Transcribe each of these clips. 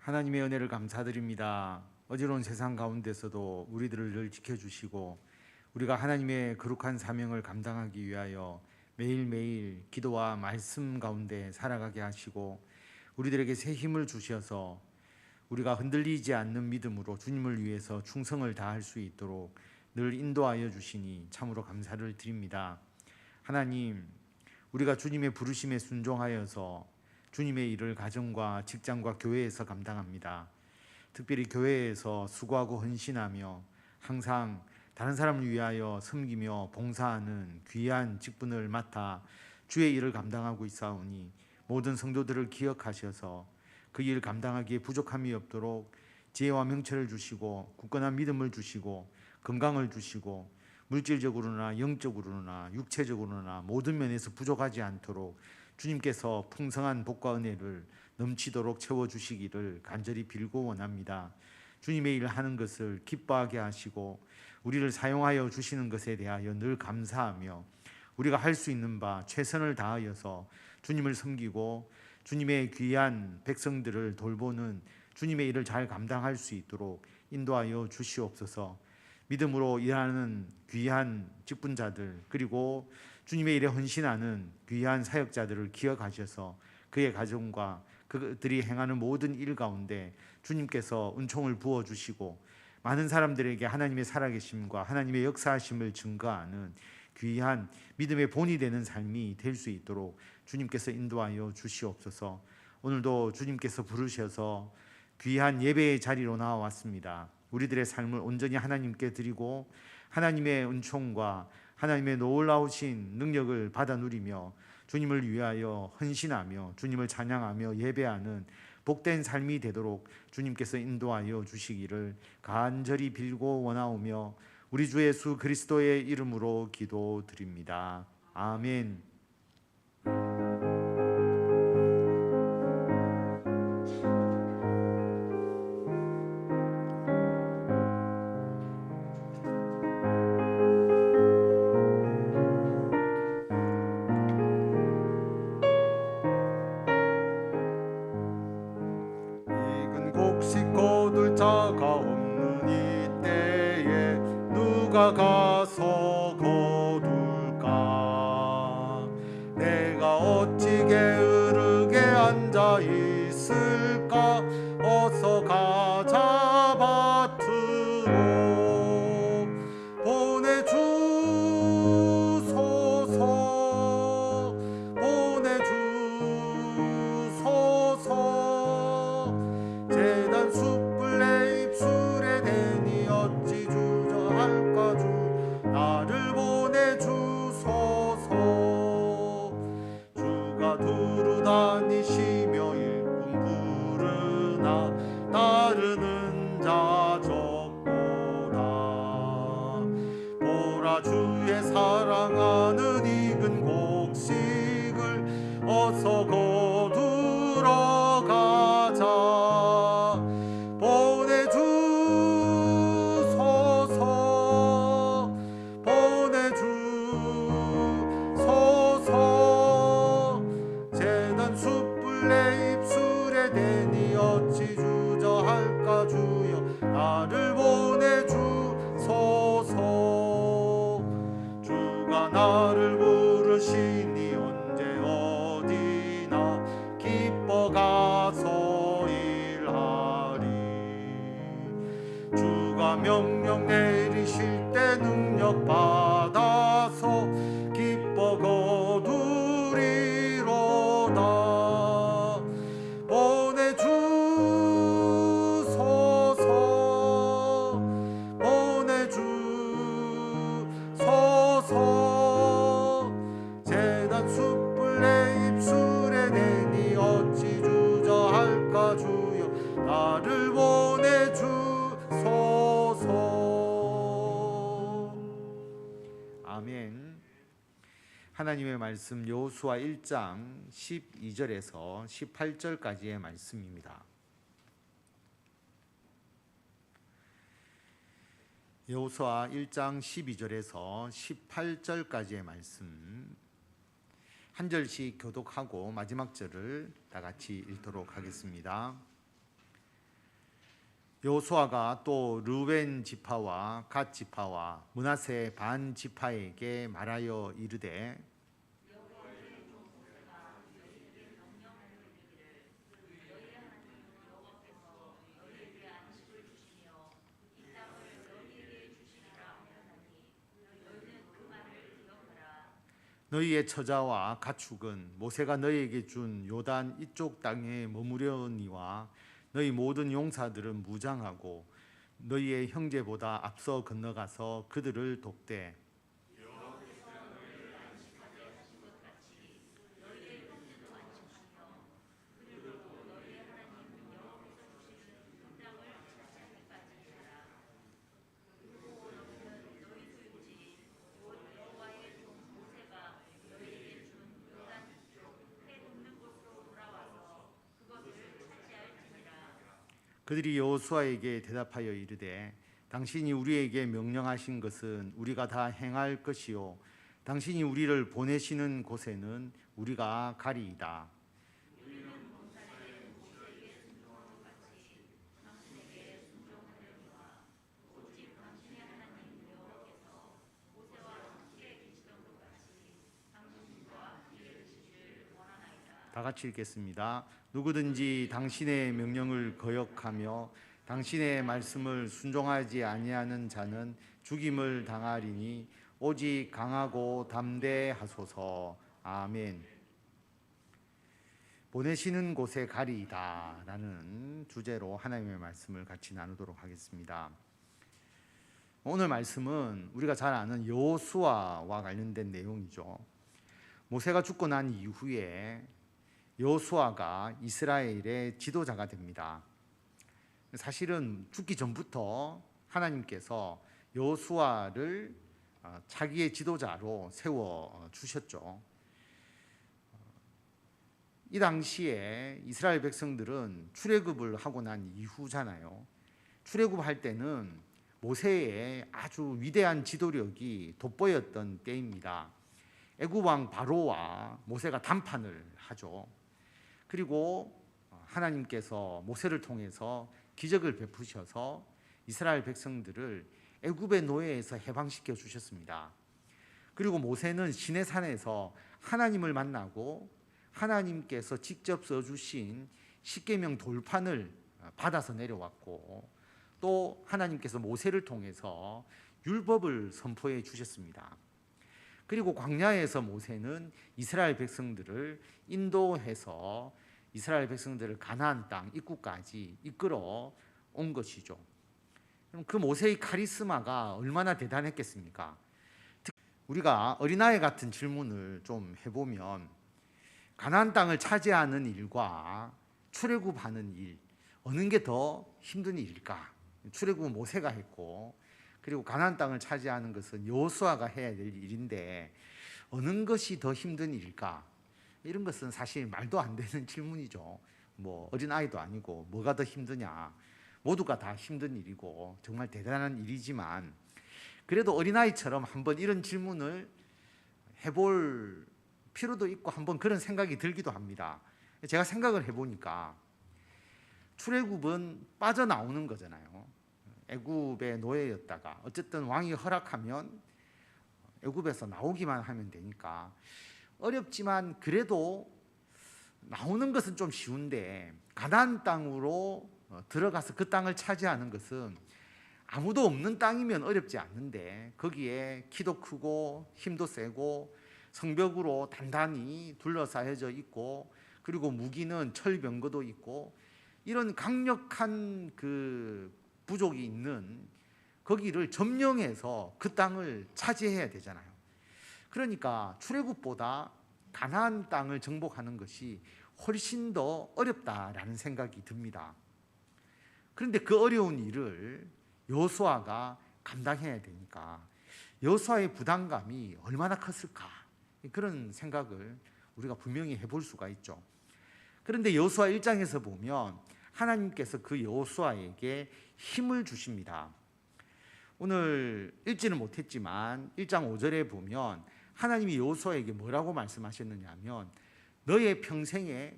하나님의 은혜를 감사드립니다. 어지러운 세상 가운데서도 우리들을 늘 지켜주시고 우리가 하나님의 거룩한 사명을 감당하기 위하여 매일매일 기도와 말씀 가운데 살아가게 하시고 우리들에게 새 힘을 주셔서 우리가 흔들리지 않는 믿음으로 주님을 위해서 충성을 다할 수 있도록 늘 인도하여 주시니 참으로 감사를 드립니다. 하나님, 우리가 주님의 부르심에 순종하여서 주님의 일을 가정과 직장과 교회에서 감당합니다. 특별히 교회에서 수고하고 헌신하며 항상 다른 사람을 위하여 섬기며 봉사하는 귀한 직분을 맡아 주의 일을 감당하고 있사오니 모든 성도들을 기억하셔서 그 일 감당하기에 부족함이 없도록 지혜와 명철을 주시고 굳건한 믿음을 주시고 건강을 주시고 물질적으로나 영적으로나 육체적으로나 모든 면에서 부족하지 않도록 주님께서 풍성한 복과 은혜를 넘치도록 채워주시기를 간절히 빌고 원합니다. 주님의 일을 하는 것을 기뻐하게 하시고 우리를 사용하여 주시는 것에 대하여 늘 감사하며 우리가 할 수 있는 바 최선을 다하여서 주님을 섬기고 주님의 귀한 백성들을 돌보는 주님의 일을 잘 감당할 수 있도록 인도하여 주시옵소서. 믿음으로 일하는 귀한 직분자들 그리고 주님의 일에 헌신하는 귀한 사역자들을 기억하셔서 그의 가정과 그들이 행하는 모든 일 가운데 주님께서 은총을 부어주시고 많은 사람들에게 하나님의 살아계심과 하나님의 역사하심을 증거하는 귀한 믿음의 본이 되는 삶이 될 수 있도록 주님께서 인도하여 주시옵소서. 오늘도 주님께서 부르셔서 귀한 예배의 자리로 나와왔습니다. 우리들의 삶을 온전히 하나님께 드리고 하나님의 은총과 하나님의 놀라우신 능력을 받아 누리며 주님을 위하여 헌신하며 주님을 찬양하며 예배하는 복된 삶이 되도록 주님께서 인도하여 주시기를 간절히 빌고 원하오며 우리 주 예수 그리스도의 이름으로 기도드립니다. 아멘. 곡식 거둘 자가 없는 이때에 누가 가서 거둘까? 내가 어찌 게으르게 앉아 있을까? 어서 가자 밭으로 보내주소서 보내주소서. 재단 숯불 내 입술에 대니 어찌 주저할까? 주 나를 보내주소서. 주가 두루 다니시며 일꾼 부르나 따르는 자 적도다. 보라, 주의 사랑하는 익은 곡식을 어서 거두러 가자. 보내주소서 보내주소서. 재단 숯불 내 입술에 대니 어찌 주저할까? 주여 나를 보내주소서. 주가 나를 부르시니 언제 어디나 기뻐 가서 일하리. 주가 명령 내리실 때 능력 받아서 기뻐 거두리로다. 보내주소서 보내주소서. 재단 숯불 내 입술에 대니 어찌 주저할까? 주여 나를 보내주소서. 아멘. 하나님의 말씀 여호수아 1장 12절에서 18절까지의 말씀입니다. 여호수아 1장 12절에서 18절까지의 말씀 한 절씩 교독하고 마지막 절을 다 같이 읽도록 하겠습니다. 여호수아가 또 르우벤 지파와 갓 지파와 므낫세 반 지파에게 말하여 이르되 너희의 처자와 가축은 모세가 너희에게 준 요단 이쪽 땅에 머무려니와 너희 모든 용사들은 무장하고 너희의 형제보다 앞서 건너가서 그들을 돕되 그들이 여호수아에게 대답하여 이르되 당신이 우리에게 명령하신 것은 우리가 다 행할 것이요 당신이 우리를 보내시는 곳에는 우리가 가리이다. 다 같이 읽겠습니다. 누구든지 당신의 명령을 거역하며 당신의 말씀을 순종하지 아니하는 자는 죽임을 당하리니 오직 강하고 담대하소서. 아멘. 보내시는 곳에 가리이다 라는 주제로 하나님의 말씀을 같이 나누도록 하겠습니다. 오늘 말씀은 우리가 잘 아는 여호수아와 관련된 내용이죠. 모세가 죽고 난 이후에 여호수아가 이스라엘의 지도자가 됩니다. 사실은 죽기 전부터 하나님께서 여호수아를 자기의 지도자로 세워 주셨죠. 이 당시에 이스라엘 백성들은 출애굽을 하고 난 이후잖아요. 출애굽할 때는 모세의 아주 위대한 지도력이 돋보였던 때입니다. 애굽 왕 바로와 모세가 담판을 하죠. 그리고 하나님께서 모세를 통해서 기적을 베푸셔서 이스라엘 백성들을 애굽의 노예에서 해방시켜 주셨습니다. 그리고 모세는 시내산에서 하나님을 만나고 하나님께서 직접 써주신 십계명 돌판을 받아서 내려왔고 또 하나님께서 모세를 통해서 율법을 선포해 주셨습니다. 그리고 광야에서 모세는 이스라엘 백성들을 인도해서 이스라엘 백성들을 가나안 땅 입구까지 이끌어 온 것이죠. 그럼 그 모세의 카리스마가 얼마나 대단했겠습니까? 우리가 어린아이 같은 질문을 좀 해보면 가나안 땅을 차지하는 일과 출애굽하는 일 어느 게 더 힘든 일일까? 출애굽은 모세가 했고 그리고 가나안 땅을 차지하는 것은 여호수아가 해야 될 일인데 어느 것이 더 힘든 일일까? 이런 것은 사실 말도 안 되는 질문이죠. 뭐 어린아이도 아니고 뭐가 더 힘드냐? 모두가 다 힘든 일이고 정말 대단한 일이지만 그래도 어린아이처럼 한번 이런 질문을 해볼 필요도 있고 한번 그런 생각이 들기도 합니다. 제가 생각을 해보니까 출애굽은 빠져나오는 거잖아요. 애굽의 노예였다가 어쨌든 왕이 허락하면 애굽에서 나오기만 하면 되니까 어렵지만 그래도 나오는 것은 좀 쉬운데 가나안 땅으로 들어가서 그 땅을 차지하는 것은 아무도 없는 땅이면 어렵지 않는데 거기에 키도 크고 힘도 세고 성벽으로 단단히 둘러싸여져 있고 그리고 무기는 철병거도 있고 이런 강력한 그 부족이 있는 거기를 점령해서 그 땅을 차지해야 되잖아요. 그러니까 출애굽보다 가나안 땅을 정복하는 것이 훨씬 더 어렵다라는 생각이 듭니다. 그런데 그 어려운 일을 여호수아가 감당해야 되니까 여호수아의 부담감이 얼마나 컸을까 그런 생각을 우리가 분명히 해볼 수가 있죠. 그런데 여호수아 1장에서 보면 하나님께서 그 여호수아에게 힘을 주십니다. 오늘 읽지는 못했지만 1장 5절에 보면 하나님이 여호수아에게 뭐라고 말씀하셨느냐 하면 너의 평생에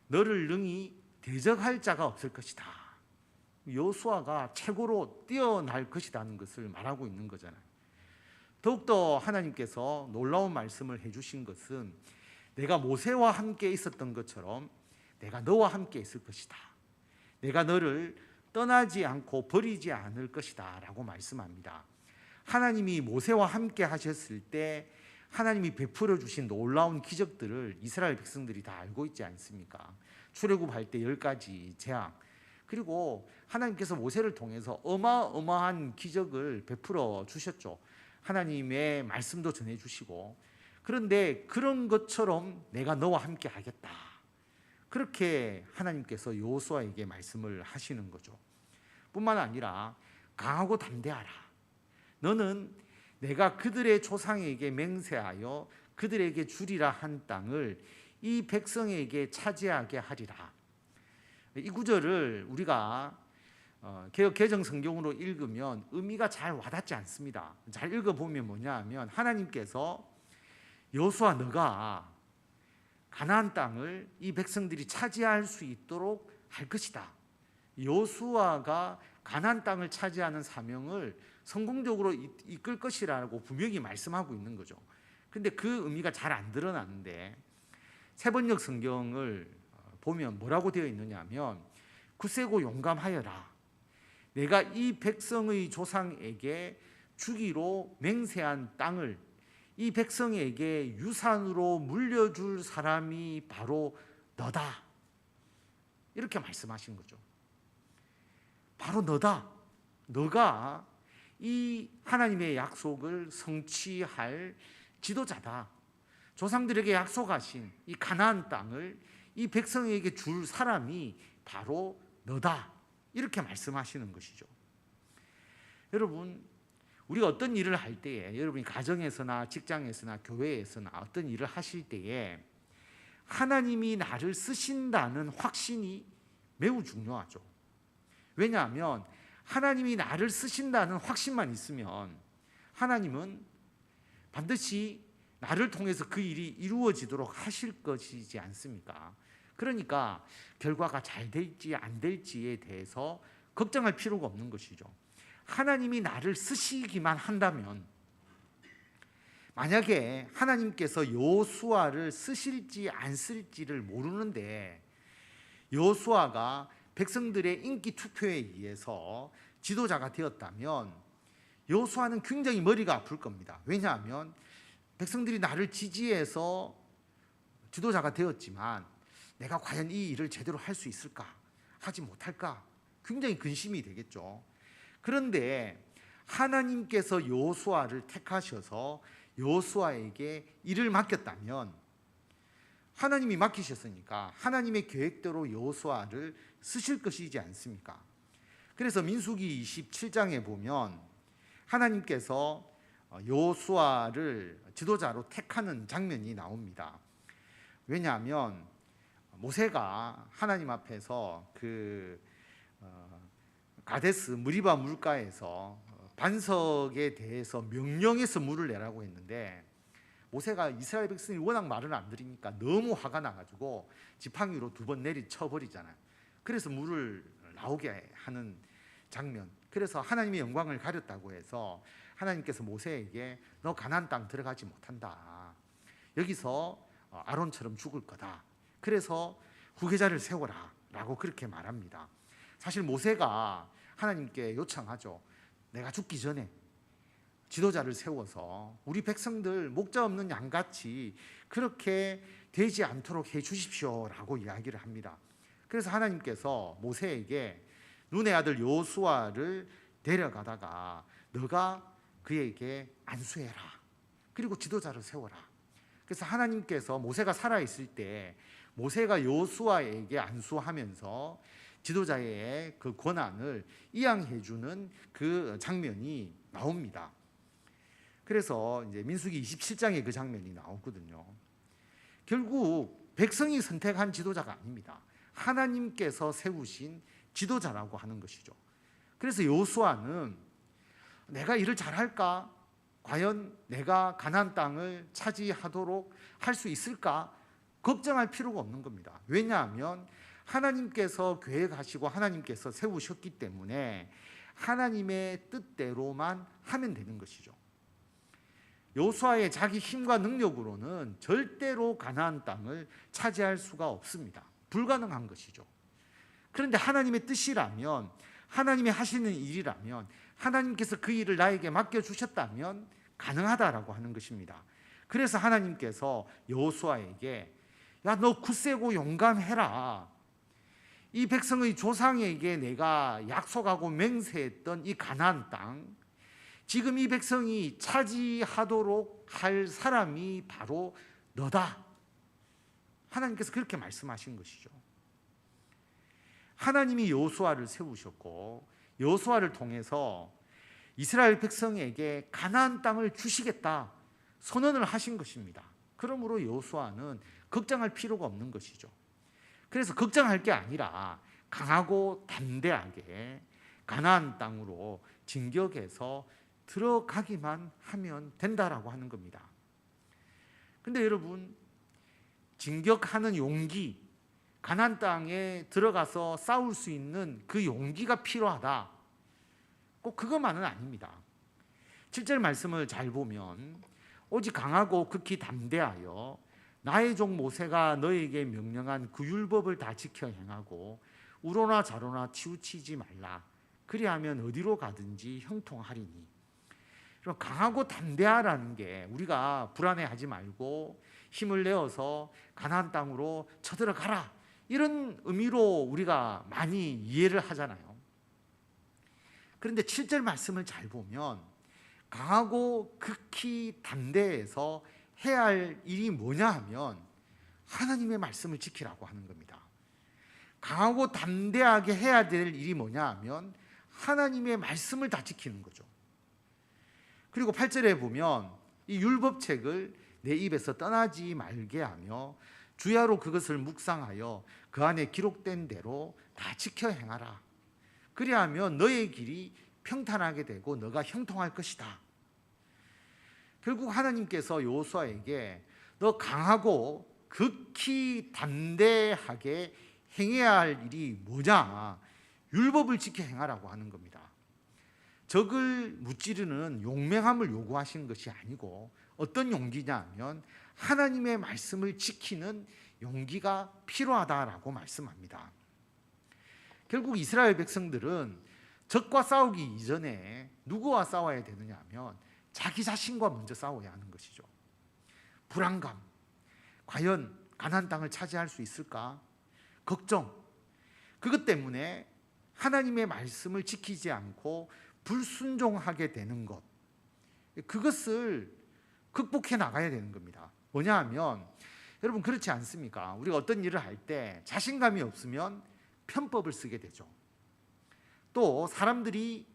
너를 능히 대적할 자가 없을 것이다. 여호수아가 최고로 뛰어날 것이라는 것을 말하고 있는 거잖아요. 더욱더 하나님께서 놀라운 말씀을 해주신 것은 내가 모세와 함께 있었던 것처럼 내가 너와 함께 있을 것이다. 내가 너를 떠나지 않고 버리지 않을 것이다 라고 말씀합니다. 하나님이 모세와 함께 하셨을 때 하나님이 베풀어 주신 놀라운 기적들을 이스라엘 백성들이 다 알고 있지 않습니까? 출애굽할 때 10가지 재앙, 그리고 하나님께서 모세를 통해서 어마어마한 기적을 베풀어 주셨죠. 하나님의 말씀도 전해주시고. 그런데 그런 것처럼 내가 너와 함께 하겠다, 그렇게 하나님께서 여호수아에게 말씀을 하시는 거죠. 뿐만 아니라 강하고 담대하라. 너는 내가 그들의 조상에게 맹세하여 그들에게 주리라 한 땅을 이 백성에게 차지하게 하리라. 이 구절을 우리가 개역 개정 성경으로 읽으면 의미가 잘 와닿지 않습니다. 잘 읽어보면 뭐냐 하면 하나님께서 여호수아 너가 가나안 땅을 이 백성들이 차지할 수 있도록 할 것이다. 여호수아가 가나안 땅을 차지하는 사명을 성공적으로 이끌 것이라고 분명히 말씀하고 있는 거죠. 근데 그 의미가 잘 안 드러나는데 세번역 성경을 보면 뭐라고 되어 있느냐 하면 굳세고 용감하여라. 내가 이 백성의 조상에게 주기로 맹세한 땅을 이 백성에게 유산으로 물려줄 사람이 바로 너다. 이렇게 말씀하신 거죠. 바로 너다. 너가 이 하나님의 약속을 성취할 지도자다. 조상들에게 약속하신 이 가나안 땅을 이 백성에게 줄 사람이 바로 너다. 이렇게 말씀하시는 것이죠. 여러분, 우리가 어떤 일을 할 때에, 여러분이 가정에서나 직장에서나 교회에서나 어떤 일을 하실 때에 하나님이 나를 쓰신다는 확신이 매우 중요하죠. 왜냐하면 하나님이 나를 쓰신다는 확신만 있으면 하나님은 반드시 나를 통해서 그 일이 이루어지도록 하실 것이지 않습니까? 그러니까 결과가 잘 될지 안 될지에 대해서 걱정할 필요가 없는 것이죠. 하나님이 나를 쓰시기만 한다면, 만약에 하나님께서 여호수아를 쓰실지 안 쓸지를 모르는데 여호수아가 백성들의 인기 투표에 의해서 지도자가 되었다면 여호수아는 굉장히 머리가 아플 겁니다. 왜냐하면 백성들이 나를 지지해서 지도자가 되었지만 내가 과연 이 일을 제대로 할 수 있을까? 하지 못할까? 굉장히 근심이 되겠죠. 그런데 하나님께서 여호수아를 택하셔서 여호수아에게 일을 맡겼다면, 하나님이 맡기셨으니까 하나님의 계획대로 여호수아를 쓰실 것이지 않습니까? 그래서 민수기 27장에 보면 하나님께서 여호수아를 지도자로 택하는 장면이 나옵니다. 왜냐하면 모세가 하나님 앞에서 가데스 무리바 물가에서 반석에 대해서 명령해서 물을 내라고 했는데 모세가 이스라엘 백성이 워낙 말을 안 들으니까 너무 화가 나가지고 지팡이로 2번 내리쳐버리잖아요. 그래서 물을 나오게 하는 장면. 그래서 하나님의 영광을 가렸다고 해서 하나님께서 모세에게 너 가나안 땅 들어가지 못한다. 여기서 아론처럼 죽을 거다. 그래서 후계자를 세워라 라고 그렇게 말합니다. 사실 모세가 하나님께 요청하죠. 내가 죽기 전에 지도자를 세워서 우리 백성들 목자 없는 양같이 그렇게 되지 않도록 해 주십시오 라고 이야기를 합니다. 그래서 하나님께서 모세에게 눈의 아들 여호수아를 데려가다가 너가 그에게 안수해라. 그리고 지도자를 세워라. 그래서 하나님께서 모세가 살아있을 때 모세가 여호수아에게 안수하면서 지도자의 그 권한을 이양해 주는 그 장면이 나옵니다. 그래서 이제 민수기 27장에 그 장면이 나오거든요. 결국 백성이 선택한 지도자가 아닙니다. 하나님께서 세우신 지도자라고 하는 것이죠. 그래서 여호수아는 내가 일을 잘할까? 과연 내가 가나안 땅을 차지하도록 할 수 있을까? 걱정할 필요가 없는 겁니다. 왜냐하면 하나님께서 계획하시고 하나님께서 세우셨기 때문에 하나님의 뜻대로만 하면 되는 것이죠. 여호수아의 자기 힘과 능력으로는 절대로 가나안 땅을 차지할 수가 없습니다. 불가능한 것이죠. 그런데 하나님의 뜻이라면, 하나님이 하시는 일이라면, 하나님께서 그 일을 나에게 맡겨주셨다면 가능하다라고 하는 것입니다. 그래서 하나님께서 여호수아에게 야, 너 굳세고 용감해라. 이 백성의 조상에게 내가 약속하고 맹세했던 이 가나안 땅, 지금 이 백성이 차지하도록 할 사람이 바로 너다. 하나님께서 그렇게 말씀하신 것이죠. 하나님이 여호수아를 세우셨고 여호수아를 통해서 이스라엘 백성에게 가나안 땅을 주시겠다 선언을 하신 것입니다. 그러므로 여호수아는 걱정할 필요가 없는 것이죠. 그래서 걱정할 게 아니라 강하고 담대하게 가나안 땅으로 진격해서 들어가기만 하면 된다라고 하는 겁니다. 근데 여러분, 진격하는 용기, 가나안 땅에 들어가서 싸울 수 있는 그 용기가 필요하다. 꼭 그것만은 아닙니다. 7절 말씀을 잘 보면 오직 강하고 극히 담대하여 나의 종 모세가 너에게 명령한 그 율법을 다 지켜 행하고 우로나 좌로나 치우치지 말라. 그리하면 어디로 가든지 형통하리니. 강하고 담대하라는 게 우리가 불안해하지 말고 힘을 내어서 가나안 땅으로 쳐들어가라, 이런 의미로 우리가 많이 이해를 하잖아요. 그런데 7절 말씀을 잘 보면 강하고 극히 담대해서 해야 할 일이 뭐냐 하면 하나님의 말씀을 지키라고 하는 겁니다. 강하고 담대하게 해야 될 일이 뭐냐 하면 하나님의 말씀을 다 지키는 거죠. 그리고 8절에 보면 이 율법책을 내 입에서 떠나지 말게 하며 주야로 그것을 묵상하여 그 안에 기록된 대로 다 지켜 행하라. 그리하면 너의 길이 평탄하게 되고 너가 형통할 것이다. 결국 하나님께서 여호수아에게 너 강하고 극히 담대하게 행해야 할 일이 뭐냐? 율법을 지켜 행하라고 하는 겁니다. 적을 무찌르는 용맹함을 요구하시는 것이 아니고 어떤 용기냐 하면 하나님의 말씀을 지키는 용기가 필요하다라고 말씀합니다. 결국 이스라엘 백성들은 적과 싸우기 이전에 누구와 싸워야 되느냐 하면 자기 자신과 먼저 싸워야 하는 것이죠. 불안감, 과연 가나안 땅을 차지할 수 있을까? 걱정, 그것 때문에 하나님의 말씀을 지키지 않고 불순종하게 되는 것, 그것을 극복해 나가야 되는 겁니다. 뭐냐 하면 여러분, 그렇지 않습니까? 우리가 어떤 일을 할 때 자신감이 없으면 편법을 쓰게 되죠. 또 사람들이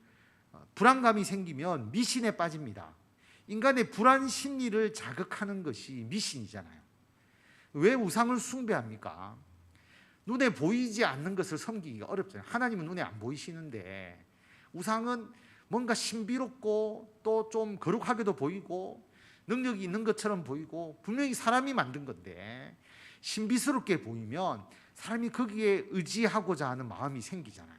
불안감이 생기면 미신에 빠집니다. 인간의 불안 심리를 자극하는 것이 미신이잖아요. 왜 우상을 숭배합니까? 눈에 보이지 않는 것을 섬기기가 어렵잖아요. 하나님은 눈에 안 보이시는데 우상은 뭔가 신비롭고 또 좀 거룩하게도 보이고 능력이 있는 것처럼 보이고 분명히 사람이 만든 건데 신비스럽게 보이면 사람이 거기에 의지하고자 하는 마음이 생기잖아요.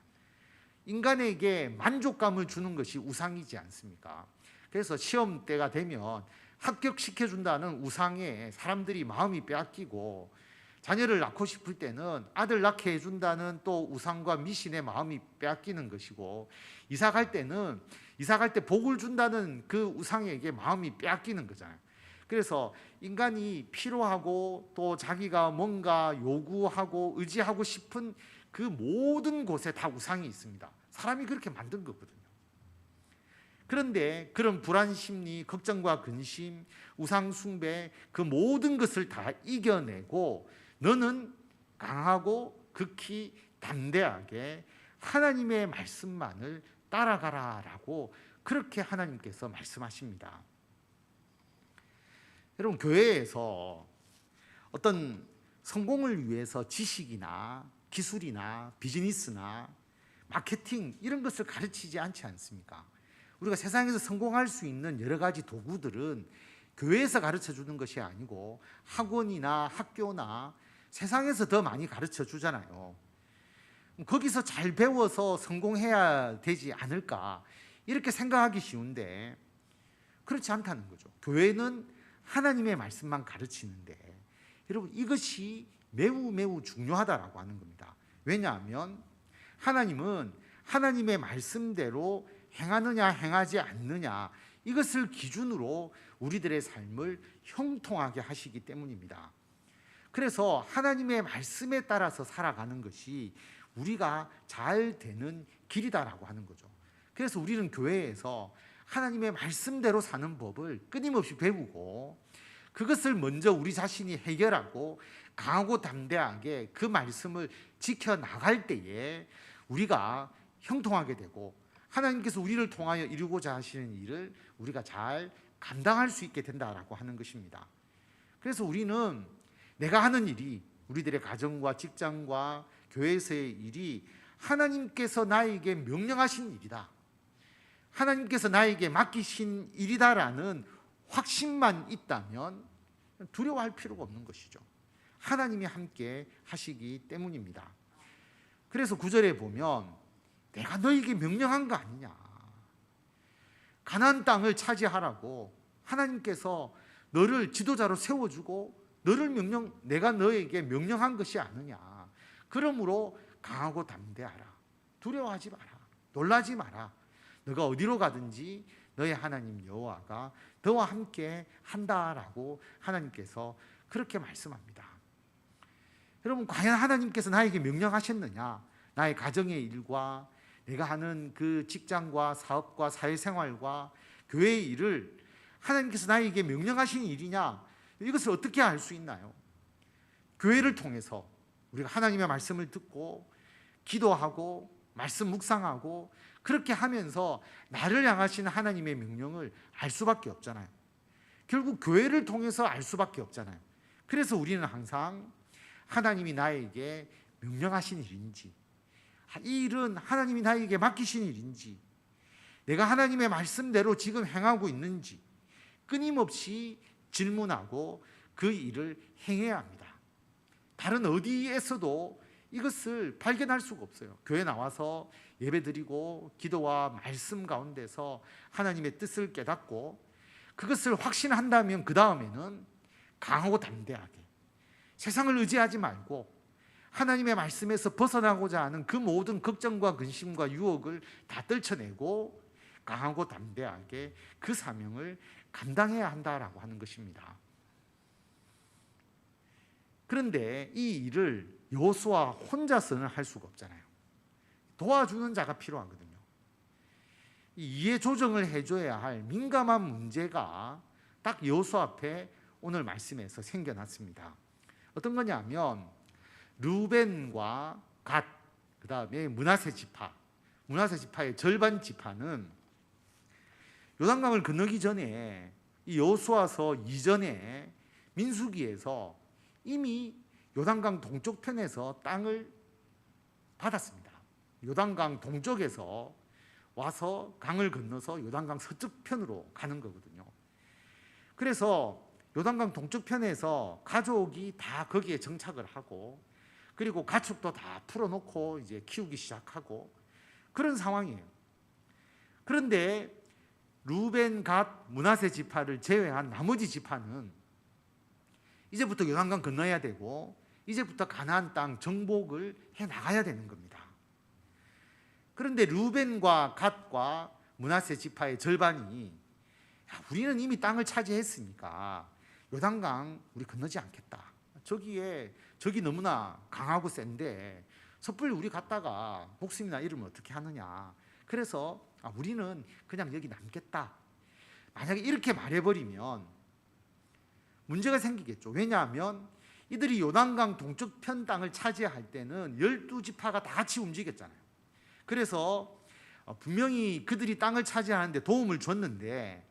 인간에게 만족감을 주는 것이 우상이지 않습니까? 그래서 시험 때가 되면 합격시켜준다는 우상에 사람들이 마음이 빼앗기고, 자녀를 낳고 싶을 때는 아들 낳게 해준다는 또 우상과 미신의 마음이 빼앗기는 것이고, 이사 갈 때는 이사 갈 때 복을 준다는 그 우상에게 마음이 빼앗기는 거잖아요. 그래서 인간이 필요하고 또 자기가 뭔가 요구하고 의지하고 싶은 그 모든 곳에 다 우상이 있습니다. 사람이 그렇게 만든 거거든요. 그런데 그런 불안 심리, 걱정과 근심, 우상 숭배, 그 모든 것을 다 이겨내고 너는 강하고 극히 담대하게 하나님의 말씀만을 따라가라라고 그렇게 하나님께서 말씀하십니다. 여러분, 교회에서 어떤 성공을 위해서 지식이나 기술이나 비즈니스나 마케팅 이런 것을 가르치지 않지 않습니까? 우리가 세상에서 성공할 수 있는 여러 가지 도구들은 교회에서 가르쳐 주는 것이 아니고 학원이나 학교나 세상에서 더 많이 가르쳐 주잖아요. 거기서 잘 배워서 성공해야 되지 않을까 이렇게 생각하기 쉬운데 그렇지 않다는 거죠. 교회는 하나님의 말씀만 가르치는데 여러분 이것이 매우 매우 중요하다라고 하는 겁니다. 왜냐하면 하나님은 하나님의 말씀대로 행하느냐 행하지 않느냐 이것을 기준으로 우리들의 삶을 형통하게 하시기 때문입니다. 그래서 하나님의 말씀에 따라서 살아가는 것이 우리가 잘 되는 길이다라고 하는 거죠. 그래서 우리는 교회에서 하나님의 말씀대로 사는 법을 끊임없이 배우고 그것을 먼저 우리 자신이 해결하고 강하고 담대하게 그 말씀을 지켜나갈 때에 우리가 형통하게 되고 하나님께서 우리를 통하여 이루고자 하시는 일을 우리가 잘 감당할 수 있게 된다라고 하는 것입니다. 그래서 우리는 내가 하는 일이 우리들의 가정과 직장과 교회에서의 일이 하나님께서 나에게 명령하신 일이다, 하나님께서 나에게 맡기신 일이다라는 확신만 있다면 두려워할 필요가 없는 것이죠. 하나님이 함께 하시기 때문입니다. 그래서 9절에 보면 내가 너에게 명령한 거 아니냐, 가나안 땅을 차지하라고 하나님께서 너를 지도자로 세워주고 내가 너에게 명령한 것이 아니냐. 그러므로 강하고 담대하라, 두려워하지 마라, 놀라지 마라. 너가 어디로 가든지 너의 하나님 여호와가 너와 함께 한다라고 하나님께서 그렇게 말씀합니다. 여러분, 과연 하나님께서 나에게 명령하셨느냐? 나의 가정의 일과 내가 하는 그 직장과 사업과 사회생활과 교회의 일을 하나님께서 나에게 명령하신 일이냐? 이것을 어떻게 알 수 있나요? 교회를 통해서 우리가 하나님의 말씀을 듣고 기도하고 말씀 묵상하고 그렇게 하면서 나를 향하신 하나님의 명령을 알 수밖에 없잖아요. 결국 교회를 통해서 알 수밖에 없잖아요. 그래서 우리는 항상 하나님이 나에게 명령하신 일인지, 이 일은 하나님이 나에게 맡기신 일인지, 내가 하나님의 말씀대로 지금 행하고 있는지 끊임없이 질문하고 그 일을 행해야 합니다. 다른 어디에서도 이것을 발견할 수가 없어요. 교회 나와서 예배드리고 기도와 말씀 가운데서 하나님의 뜻을 깨닫고 그것을 확신한다면 그 다음에는 강하고 담대하게 세상을 의지하지 말고 하나님의 말씀에서 벗어나고자 하는 그 모든 걱정과 근심과 유혹을 다 떨쳐내고 강하고 담대하게 그 사명을 감당해야 한다라고 하는 것입니다. 그런데 이 일을 여호수아 혼자서는 할 수가 없잖아요. 도와주는 자가 필요하거든요. 이해 조정을 해줘야 할 민감한 문제가 딱 여호수아 앞에 오늘 말씀에서 생겨났습니다. 어떤 거냐면 르우벤과 갓, 그 다음에 므낫세 지파의 절반 지파는 요단강을 건너기 전에 이 여호수아서 이전에 민수기에서 이미 요단강 동쪽 편에서 땅을 받았습니다. 요단강 동쪽에서 와서 강을 건너서 요단강 서쪽 편으로 가는 거거든요. 그래서 요단강 동쪽 편에서 가족이 다 거기에 정착을 하고 그리고 가축도 다 풀어놓고 이제 키우기 시작하고 그런 상황이에요. 그런데 르우벤, 갓, 므낫세 지파를 제외한 나머지 지파는 이제부터 요단강 건너야 되고 이제부터 가나안 땅 정복을 해 나가야 되는 겁니다. 그런데 르우벤과 갓과 므낫세 지파의 절반이 우리는 이미 땅을 차지했으니까 요단강 우리 건너지 않겠다. 저기 너무나 강하고 센데 섣불리 우리 갔다가 목숨이나 잃으면 어떻게 하느냐. 그래서 우리는 그냥 여기 남겠다. 만약에 이렇게 말해버리면 문제가 생기겠죠. 왜냐하면 이들이 요단강 동쪽 편 땅을 차지할 때는 12지파가 다 같이 움직였잖아요. 그래서 분명히 그들이 땅을 차지하는데 도움을 줬는데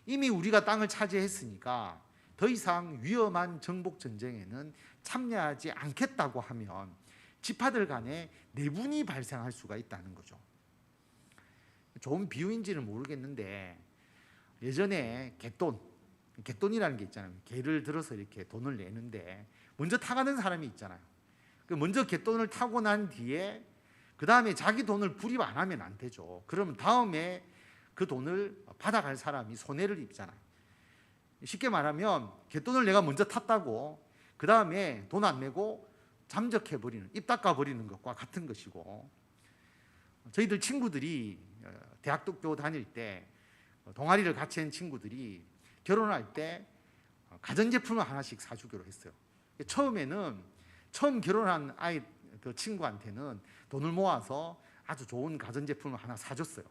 이미 우리가 땅을 차지했으니까 더 이상 위험한 정복 전쟁에는 참여하지 않겠다고 하면 지파들 간에 내분이 발생할 수가 있다는 거죠. 좋은 비유인지는 모르겠는데 예전에 개돈이라는 게 있잖아요. 개를 들어서 이렇게 돈을 내는데 먼저 타가는 사람이 있잖아요. 먼저 갯돈을 타고 난 뒤에 그 다음에 자기 돈을 불입 안 하면 안 되죠. 그러면 다음에 그 돈을 받아갈 사람이 손해를 입잖아요. 쉽게 말하면 갯돈을 내가 먼저 탔다고 그 다음에 돈 안 내고 잠적해버리는, 입 닦아버리는 것과 같은 것이고, 저희들 친구들이 대학교 다닐 때 동아리를 같이 한 친구들이 결혼할 때 가전제품을 하나씩 사주기로 했어요. 처음에는 처음 결혼한 아이 그 친구한테는 돈을 모아서 아주 좋은 가전제품을 하나 사줬어요.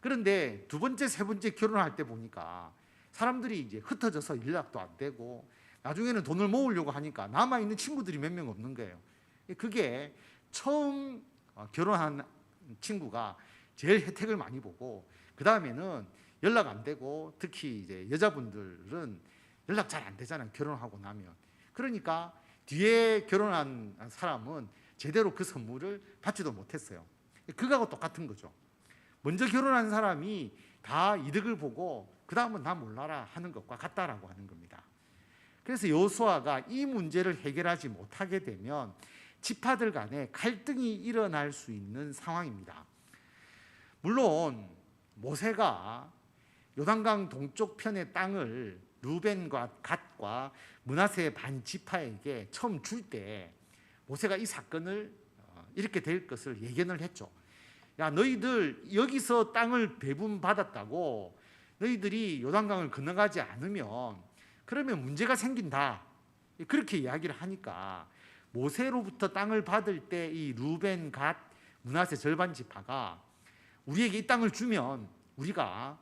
그런데 두 번째, 세 번째 결혼할 때 보니까 사람들이 이제 흩어져서 연락도 안 되고 나중에는 돈을 모으려고 하니까 남아있는 친구들이 몇 명 없는 거예요. 그게 처음 결혼한 친구가 제일 혜택을 많이 보고 그 다음에는 연락 안 되고 특히 이제 여자분들은 연락 잘 안 되잖아요. 결혼하고 나면. 그러니까 뒤에 결혼한 사람은 제대로 그 선물을 받지도 못했어요. 그거하고 똑같은 거죠. 먼저 결혼한 사람이 다 이득을 보고 그 다음은 나 몰라라 하는 것과 같다라고 하는 겁니다. 그래서 여호수아가 이 문제를 해결하지 못하게 되면 지파들 간에 갈등이 일어날 수 있는 상황입니다. 물론 모세가 요단강 동쪽 편의 땅을 루벤과 갓과 므낫세 반 지파에게 처음 줄 때 모세가 이 사건을 이렇게 될 것을 예견을 했죠. 야, 너희들 여기서 땅을 배분받았다고 너희들이 요단강을 건너가지 않으면 그러면 문제가 생긴다. 그렇게 이야기를 하니까 모세로부터 땅을 받을 때 이 루벤, 갓, 므낫세 절반 지파가 우리에게 이 땅을 주면 우리가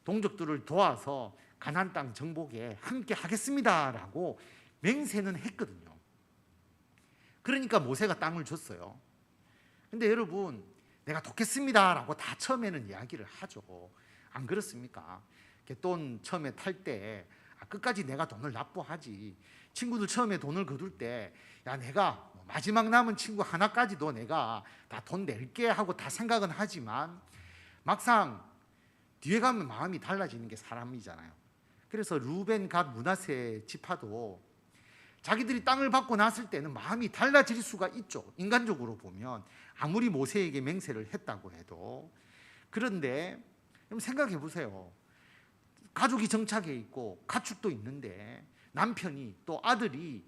동족들을 도와서 가나안 땅 정복에 함께 하겠습니다라고 맹세는 했거든요. 그러니까 모세가 땅을 줬어요. 근데 여러분, 내가 돕겠습니다라고 다 처음에는 이야기를 하죠. 안 그렇습니까? 돈 처음에 탈 때 끝까지 내가 돈을 납부하지. 친구들 처음에 돈을 거둘 때 야, 내가 마지막 남은 친구 하나까지도 내가 다 돈 낼게 하고 다 생각은 하지만 막상 뒤에 가면 마음이 달라지는 게 사람이잖아요. 그래서 루벤, 갓, 므낫세 지파도 자기들이 땅을 받고 났을 때는 마음이 달라질 수가 있죠. 인간적으로 보면 아무리 모세에게 맹세를 했다고 해도. 그런데 생각해 보세요. 가족이 정착해 있고 가축도 있는데 남편이 또 아들이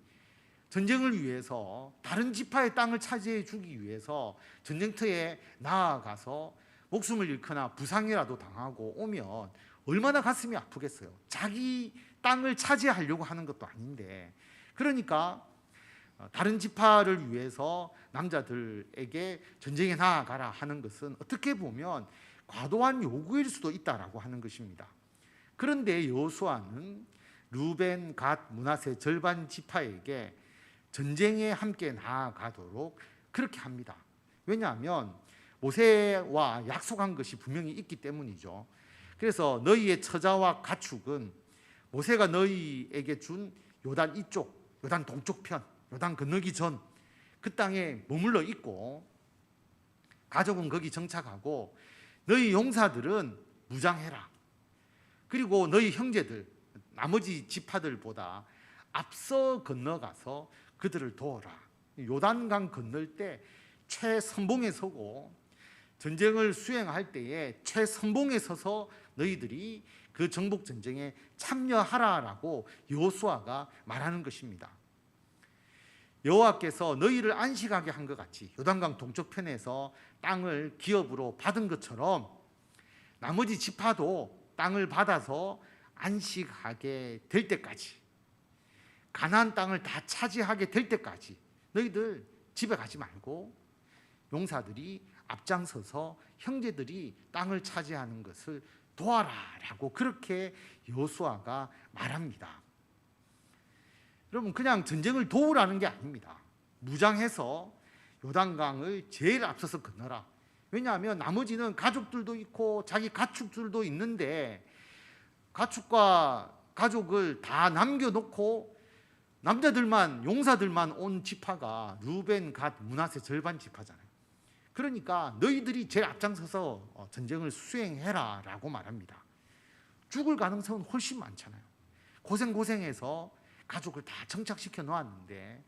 전쟁을 위해서 다른 지파의 땅을 차지해 주기 위해서 전쟁터에 나아가서 목숨을 잃거나 부상이라도 당하고 오면 얼마나 가슴이 아프겠어요. 자기 땅을 차지하려고 하는 것도 아닌데. 그러니까 다른 지파를 위해서 남자들에게 전쟁에 나아가라 하는 것은 어떻게 보면 과도한 요구일 수도 있다라고 하는 것입니다. 그런데 여호수아는 루벤, 갓, 므낫세 절반 지파에게 전쟁에 함께 나아가도록 그렇게 합니다. 왜냐하면 모세와 약속한 것이 분명히 있기 때문이죠. 그래서 너희의 처자와 가축은 모세가 너희에게 준 요단 이쪽, 요단 동쪽 편, 요단 건너기 전 그 땅에 머물러 있고 가족은 거기 정착하고 너희 용사들은 무장해라. 그리고 너희 형제들, 나머지 지파들보다 앞서 건너가서 그들을 도와라. 요단강 건널 때 최선봉에 서고 전쟁을 수행할 때에 최선봉에 서서 너희들이 그 정복 전쟁에 참여하라라고 여호수아가 말하는 것입니다. 여호와께서 너희를 안식하게 한 것 같이 요단강 동쪽편에서 땅을 기업으로 받은 것처럼 나머지 지파도 땅을 받아서 안식하게 될 때까지, 가나안 땅을 다 차지하게 될 때까지 너희들 집에 가지 말고 용사들이 앞장서서 형제들이 땅을 차지하는 것을 도와라라고 그렇게 여호수아가 말합니다. 여러분, 그냥 전쟁을 도우라는 게 아닙니다. 무장해서 요단강을 제일 앞서서 건너라. 왜냐하면 나머지는 가족들도 있고 자기 가축들도 있는데 가축과 가족을 다 남겨놓고 남자들만, 용사들만 온 지파가 루벤, 갓, 므낫세 절반 지파잖아요. 그러니까 너희들이 제일 앞장서서 전쟁을 수행해라 라고 말합니다. 죽을 가능성은 훨씬 많잖아요. 고생해서 가족을 다 정착시켜 놓았는데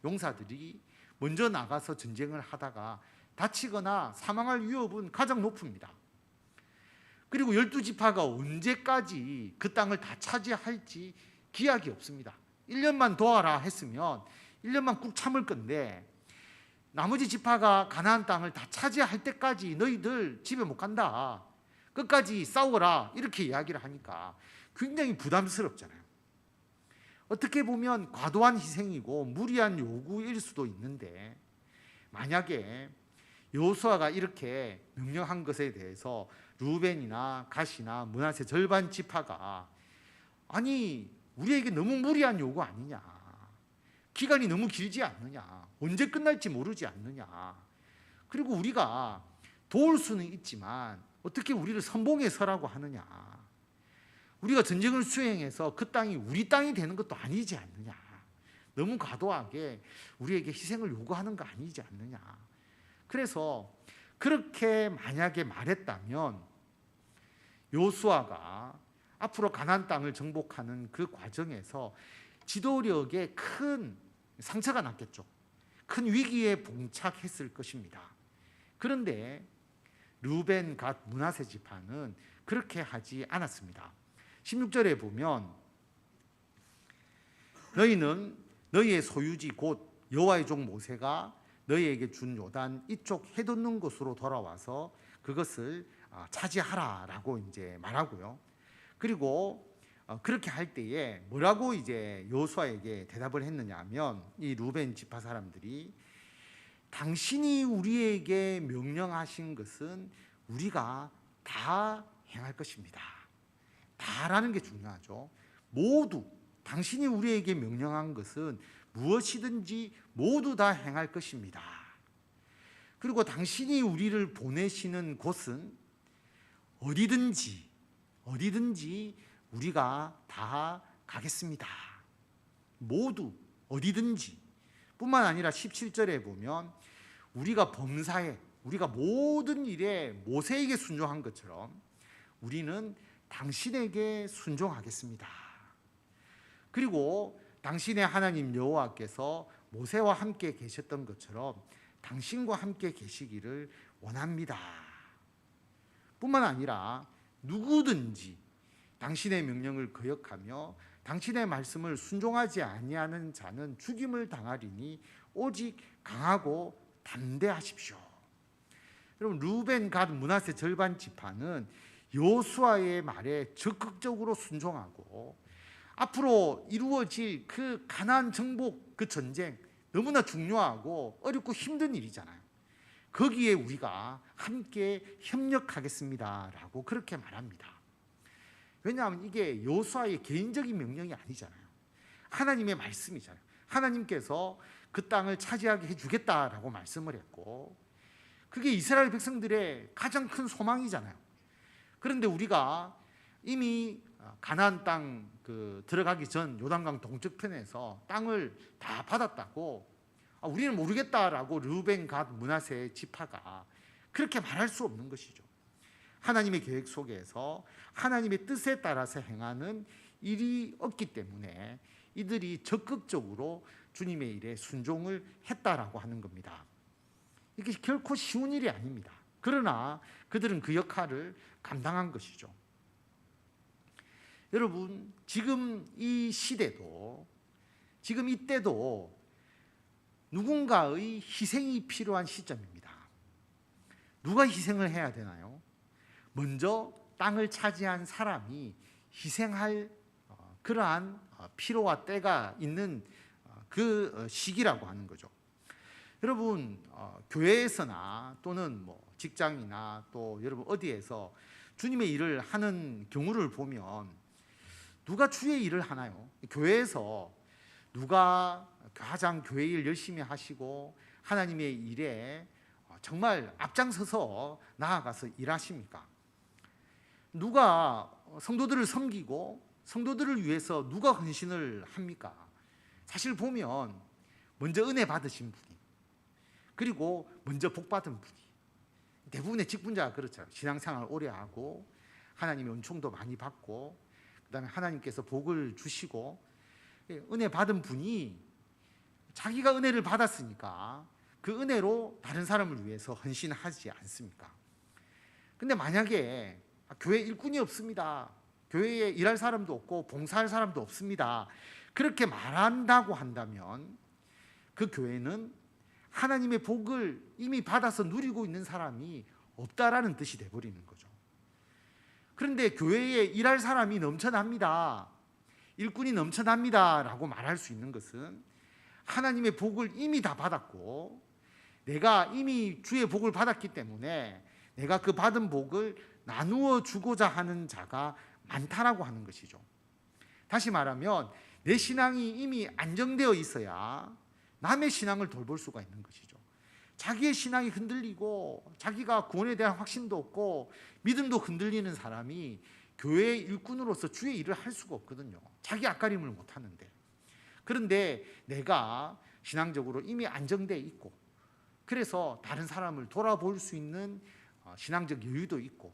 용사들이 먼저 나가서 전쟁을 하다가 다치거나 사망할 위협은 가장 높습니다. 그리고 12지파가 언제까지 그 땅을 다 차지할지 기약이 없습니다. 1년만 도와라 했으면 1년만 꾹 참을 건데 나머지 지파가 가나안 땅을 다 차지할 때까지 너희들 집에 못 간다, 끝까지 싸워라, 이렇게 이야기를 하니까 굉장히 부담스럽잖아요. 어떻게 보면 과도한 희생이고 무리한 요구일 수도 있는데 만약에 여호수아가 이렇게 명령한 것에 대해서 루벤이나 갓이나 므낫세 절반 지파가 아니 우리에게 너무 무리한 요구 아니냐, 기간이 너무 길지 않느냐, 언제 끝날지 모르지 않느냐, 그리고 우리가 도울 수는 있지만 어떻게 우리를 선봉에 서라고 하느냐, 우리가 전쟁을 수행해서 그 땅이 우리 땅이 되는 것도 아니지 않느냐, 너무 과도하게 우리에게 희생을 요구하는 거 아니지 않느냐. 그래서 그렇게 만약에 말했다면 여호수아가 앞으로 가나안 땅을 정복하는 그 과정에서 지도력에 큰 상처가 났겠죠. 큰 위기에 봉착했을 것입니다. 그런데 르우벤, 갓, 므낫세 지파는 그렇게 하지 않았습니다. 16절에 보면 너희는 너희의 소유지 곧 여호와의 종 모세가 너희에게 준 요단 이쪽 해돋는 곳으로 돌아와서 그것을 차지하라라고 이제 말하고요. 그리고 그렇게 할 때에 뭐라고 이제 여호수아에게 대답을 했느냐면 이 루벤 지파 사람들이 당신이 우리에게 명령하신 것은 우리가 다 행할 것입니다. 다라는 게 중요하죠. 모두 당신이 우리에게 명령한 것은 무엇이든지 모두 다 행할 것입니다. 그리고 당신이 우리를 보내시는 곳은 어디든지 우리가 다 가겠습니다. 모두 어디든지 뿐만 아니라 17절에 보면 우리가 범사에 우리가 모든 일에 모세에게 순종한 것처럼 우리는 당신에게 순종하겠습니다. 그리고 당신의 하나님 여호와께서 모세와 함께 계셨던 것처럼 당신과 함께 계시기를 원합니다. 뿐만 아니라 누구든지 당신의 명령을 거역하며 당신의 말씀을 순종하지 아니하는 자는 죽임을 당하리니 오직 강하고 담대하십시오. 여러분 르우벤, 갓, 므낫세 절반 지파는 여호수아의 말에 적극적으로 순종하고 앞으로 이루어질 그 가나안 정복 그 전쟁 너무나 중요하고 어렵고 힘든 일이잖아요. 거기에 우리가 함께 협력하겠습니다라고 그렇게 말합니다. 왜냐하면 이게 여호수아의 개인적인 명령이 아니잖아요. 하나님의 말씀이잖아요. 하나님께서 그 땅을 차지하게 해주겠다라고 말씀을 했고 그게 이스라엘 백성들의 가장 큰 소망이잖아요. 그런데 우리가 이미 가나안 땅 들어가기 전 요단강 동쪽편에서 땅을 다 받았다고 우리는 모르겠다라고 르우벤, 갓, 므낫세 지파가 그렇게 말할 수 없는 것이죠. 하나님의 계획 속에서 하나님의 뜻에 따라서 행하는 일이 없기 때문에 이들이 적극적으로 주님의 일에 순종을 했다라고 하는 겁니다. 이게 결코 쉬운 일이 아닙니다. 그러나 그들은 그 역할을 감당한 것이죠. 여러분 지금 이 시대도 지금 이때도 누군가의 희생이 필요한 시점입니다. 누가 희생을 해야 되나요? 먼저 땅을 차지한 사람이 희생할 그러한 필요와 때가 있는 그 시기라고 하는 거죠. 여러분 교회에서나 또는 뭐 직장이나 또 여러분 어디에서 주님의 일을 하는 경우를 보면 누가 주의 일을 하나요? 교회에서 누가 가장 교회 일 열심히 하시고 하나님의 일에 정말 앞장서서 나아가서 일하십니까? 누가 성도들을 섬기고 성도들을 위해서 누가 헌신을 합니까? 사실 보면 먼저 은혜 받으신 분이 그리고 먼저 복 받은 분이 대부분의 직분자가 그렇죠. 신앙생활 오래 하고 하나님의 은총도 많이 받고 그다음에 하나님께서 복을 주시고 은혜 받은 분이 자기가 은혜를 받았으니까 그 은혜로 다른 사람을 위해서 헌신하지 않습니까? 근데 만약에 교회 일꾼이 없습니다, 교회에 일할 사람도 없고 봉사할 사람도 없습니다, 그렇게 말한다고 한다면 그 교회는 하나님의 복을 이미 받아서 누리고 있는 사람이 없다라는 뜻이 돼버리는 거죠. 그런데 교회에 일할 사람이 넘쳐납니다, 일꾼이 넘쳐납니다 라고 말할 수 있는 것은 하나님의 복을 이미 다 받았고 내가 이미 주의 복을 받았기 때문에 내가 그 받은 복을 나누어 주고자 하는 자가 많다라고 하는 것이죠. 다시 말하면 내 신앙이 이미 안정되어 있어야 남의 신앙을 돌볼 수가 있는 것이죠. 자기의 신앙이 흔들리고 자기가 구원에 대한 확신도 없고 믿음도 흔들리는 사람이 교회의 일꾼으로서 주의 일을 할 수가 없거든요. 자기 앞가림을 못하는데. 그런데 내가 신앙적으로 이미 안정되어 있고 그래서 다른 사람을 돌아볼 수 있는 신앙적 여유도 있고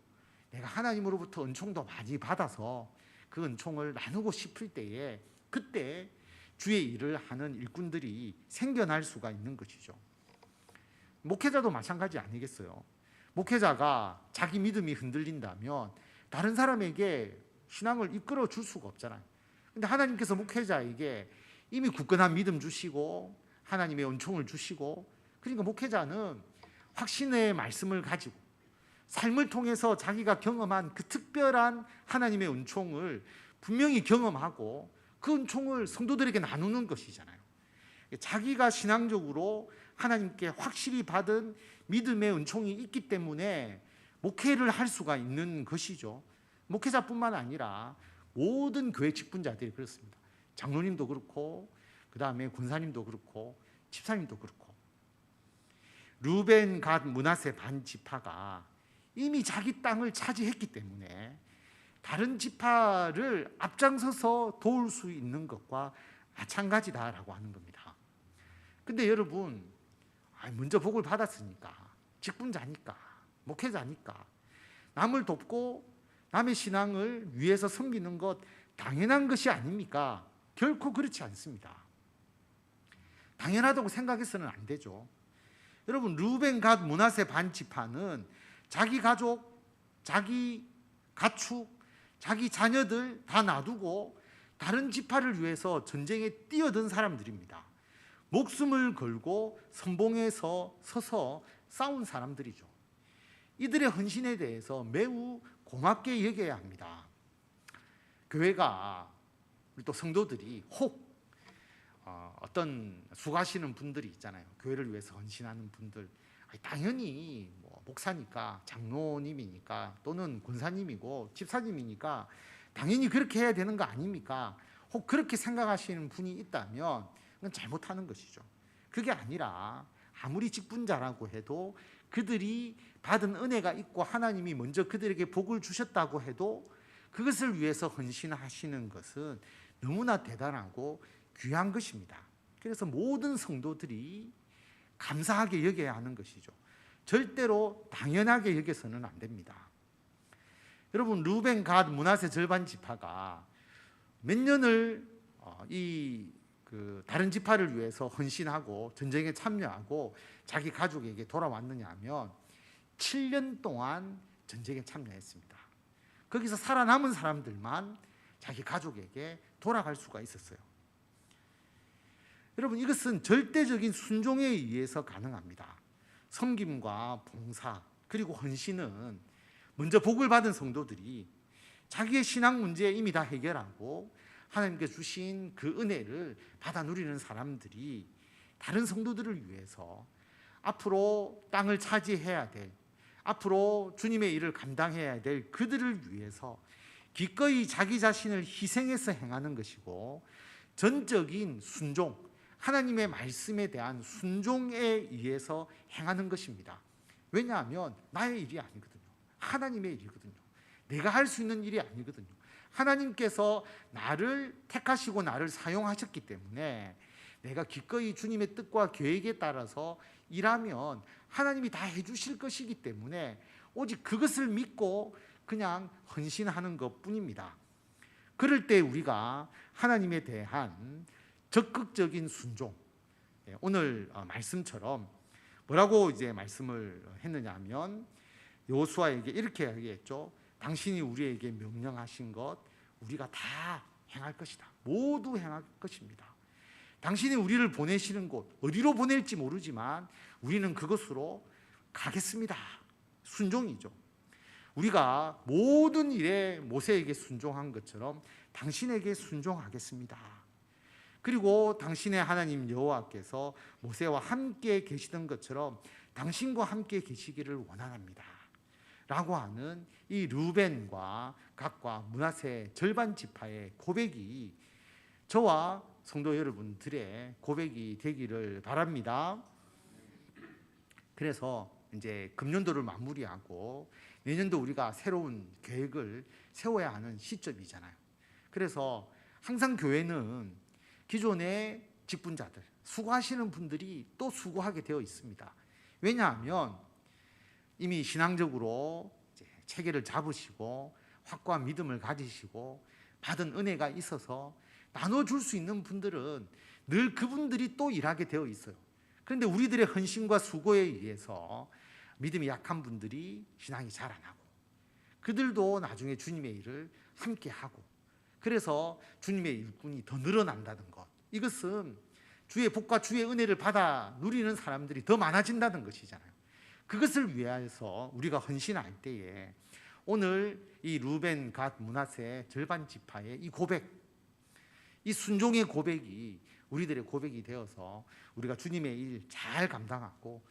내가 하나님으로부터 은총도 많이 받아서 그 은총을 나누고 싶을 때에 그때 주의 일을 하는 일꾼들이 생겨날 수가 있는 것이죠. 목회자도 마찬가지 아니겠어요? 목회자가 자기 믿음이 흔들린다면 다른 사람에게 신앙을 이끌어 줄 수가 없잖아요. 근데 하나님께서 목회자에게 이미 굳건한 믿음 주시고 하나님의 은총을 주시고 그러니까 목회자는 확신의 말씀을 가지고 삶을 통해서 자기가 경험한 그 특별한 하나님의 은총을 분명히 경험하고 그 은총을 성도들에게 나누는 것이잖아요. 자기가 신앙적으로 하나님께 확실히 받은 믿음의 은총이 있기 때문에 목회를 할 수가 있는 것이죠. 목회자뿐만 아니라 모든 교회 직분자들이 그렇습니다. 장로님도 그렇고 그 다음에 권사님도 그렇고 집사님도 그렇고 르우벤, 갓, 므낫세 반 지파가 이미 자기 땅을 차지했기 때문에 다른 지파를 앞장서서 도울 수 있는 것과 마찬가지다라고 하는 겁니다. 근데 여러분 먼저 복을 받았으니까 직분자니까 목회자니까 남을 돕고 남의 신앙을 위해서 섬기는 것 당연한 것이 아닙니까? 결코 그렇지 않습니다. 당연하다고 생각해서는 안 되죠. 여러분 르우벤, 갓, 므낫세 반 지파는 자기 가족, 자기 가축, 자기 자녀들 다 놔두고 다른 지파를 위해서 전쟁에 뛰어든 사람들입니다. 목숨을 걸고 선봉에서 서서 싸운 사람들이죠. 이들의 헌신에 대해서 매우 고맙게 여겨야 합니다. 교회가 우리 또 성도들이 혹 어떤 수고하시는 분들이 있잖아요. 교회를 위해서 헌신하는 분들 당연히 목사니까 장로님이니까 또는 권사님이고 집사님이니까 당연히 그렇게 해야 되는 거 아닙니까? 혹 그렇게 생각하시는 분이 있다면 그건 잘못하는 것이죠. 그게 아니라 아무리 직분자라고 해도 그들이 받은 은혜가 있고 하나님이 먼저 그들에게 복을 주셨다고 해도 그것을 위해서 헌신하시는 것은 너무나 대단하고 귀한 것입니다. 그래서 모든 성도들이 감사하게 여겨야 하는 것이죠. 절대로 당연하게 여겨서는 안 됩니다. 여러분 르우벤, 갓, 므낫세 절반 지파가 몇 년을 다른 지파를 위해서 헌신하고 전쟁에 참여하고 자기 가족에게 돌아왔느냐 하면 7년 동안 전쟁에 참여했습니다. 거기서 살아남은 사람들만 자기 가족에게 돌아갈 수가 있었어요. 여러분 이것은 절대적인 순종에 의해서 가능합니다. 섬김과 봉사 그리고 헌신은 먼저 복을 받은 성도들이 자기의 신앙 문제 이미 다 해결하고 하나님께 주신 그 은혜를 받아 누리는 사람들이 다른 성도들을 위해서 앞으로 땅을 차지해야 될, 앞으로 주님의 일을 감당해야 될 그들을 위해서 기꺼이 자기 자신을 희생해서 행하는 것이고 전적인 순종, 하나님의 말씀에 대한 순종에 의해서 행하는 것입니다. 왜냐하면 나의 일이 아니거든요. 하나님의 일이거든요. 내가 할 수 있는 일이 아니거든요. 하나님께서 나를 택하시고 나를 사용하셨기 때문에 내가 기꺼이 주님의 뜻과 계획에 따라서 일하면 하나님이 다 해주실 것이기 때문에 오직 그것을 믿고 그냥 헌신하는 것뿐입니다. 그럴 때 우리가 하나님에 대한 적극적인 순종, 오늘 말씀처럼 뭐라고 이제 말씀을 했느냐 하면 여호수아에게 이렇게 얘기했죠. 당신이 우리에게 명령하신 것 우리가 다 행할 것이다. 모두 행할 것입니다. 당신이 우리를 보내시는 곳 어디로 보낼지 모르지만 우리는 그것으로 가겠습니다. 순종이죠. 우리가 모든 일에 모세에게 순종한 것처럼 당신에게 순종하겠습니다. 그리고 당신의 하나님 여호와께서 모세와 함께 계시던 것처럼 당신과 함께 계시기를 원합니다 라고 하는 이 르우벤과 갓과 므낫세 절반 지파의 고백이 저와 성도 여러분들의 고백이 되기를 바랍니다. 그래서 이제 금년도를 마무리하고 내년도 우리가 새로운 계획을 세워야 하는 시점이잖아요. 그래서 항상 교회는 기존의 직분자들, 수고하시는 분들이 또 수고하게 되어 있습니다. 왜냐하면 이미 신앙적으로 이제 체계를 잡으시고 확고한 믿음을 가지시고 받은 은혜가 있어서 나눠줄 수 있는 분들은 늘 그분들이 또 일하게 되어 있어요. 그런데 우리들의 헌신과 수고에 의해서 믿음이 약한 분들이 신앙이 잘 안 하고 그들도 나중에 주님의 일을 함께 하고 그래서 주님의 일꾼이 더 늘어난다는 것, 이것은 주의 복과 주의 은혜를 받아 누리는 사람들이 더 많아진다는 것이잖아요. 그것을 위하여서 우리가 헌신할 때에 오늘 이 르우벤, 갓, 므낫세 절반 지파의 이 고백, 이 순종의 고백이 우리들의 고백이 되어서 우리가 주님의 일 잘 감당하고,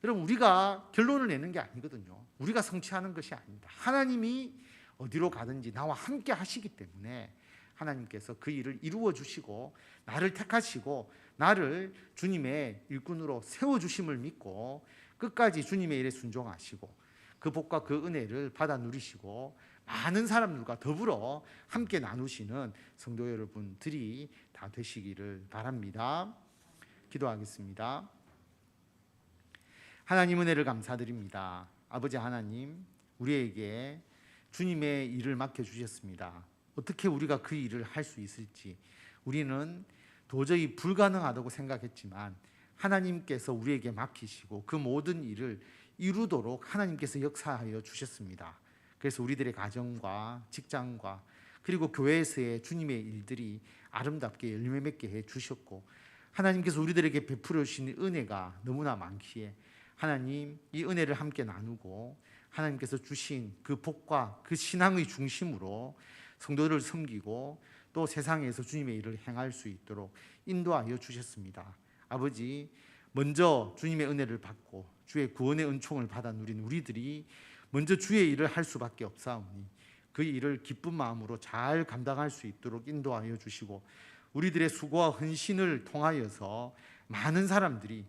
여러분 우리가 결론을 내는 게 아니거든요. 우리가 성취하는 것이 아닙니다. 하나님이 어디로 가든지 나와 함께 하시기 때문에 하나님께서 그 일을 이루어 주시고 나를 택하시고 나를 주님의 일꾼으로 세워주심을 믿고 끝까지 주님의 일에 순종하시고 그 복과 그 은혜를 받아 누리시고 많은 사람들과 더불어 함께 나누시는 성도 여러분들이 다 되시기를 바랍니다. 기도하겠습니다. 하나님 은혜를 감사드립니다. 아버지 하나님, 우리에게 주님의 일을 맡겨주셨습니다. 어떻게 우리가 그 일을 할 수 있을지 우리는 도저히 불가능하다고 생각했지만 하나님께서 우리에게 맡기시고 그 모든 일을 이루도록 하나님께서 역사하여 주셨습니다. 그래서 우리들의 가정과 직장과 그리고 교회에서의 주님의 일들이 아름답게 열매 맺게 해 주셨고, 하나님께서 우리들에게 베풀어 주신 은혜가 너무나 많기에 하나님 이 은혜를 함께 나누고 하나님께서 주신 그 복과 그 신앙의 중심으로 성도들을 섬기고 또 세상에서 주님의 일을 행할 수 있도록 인도하여 주셨습니다. 아버지, 먼저 주님의 은혜를 받고 주의 구원의 은총을 받아 누린 우리들이 먼저 주의 일을 할 수밖에 없사오니 그 일을 기쁜 마음으로 잘 감당할 수 있도록 인도하여 주시고, 우리들의 수고와 헌신을 통하여서 많은 사람들이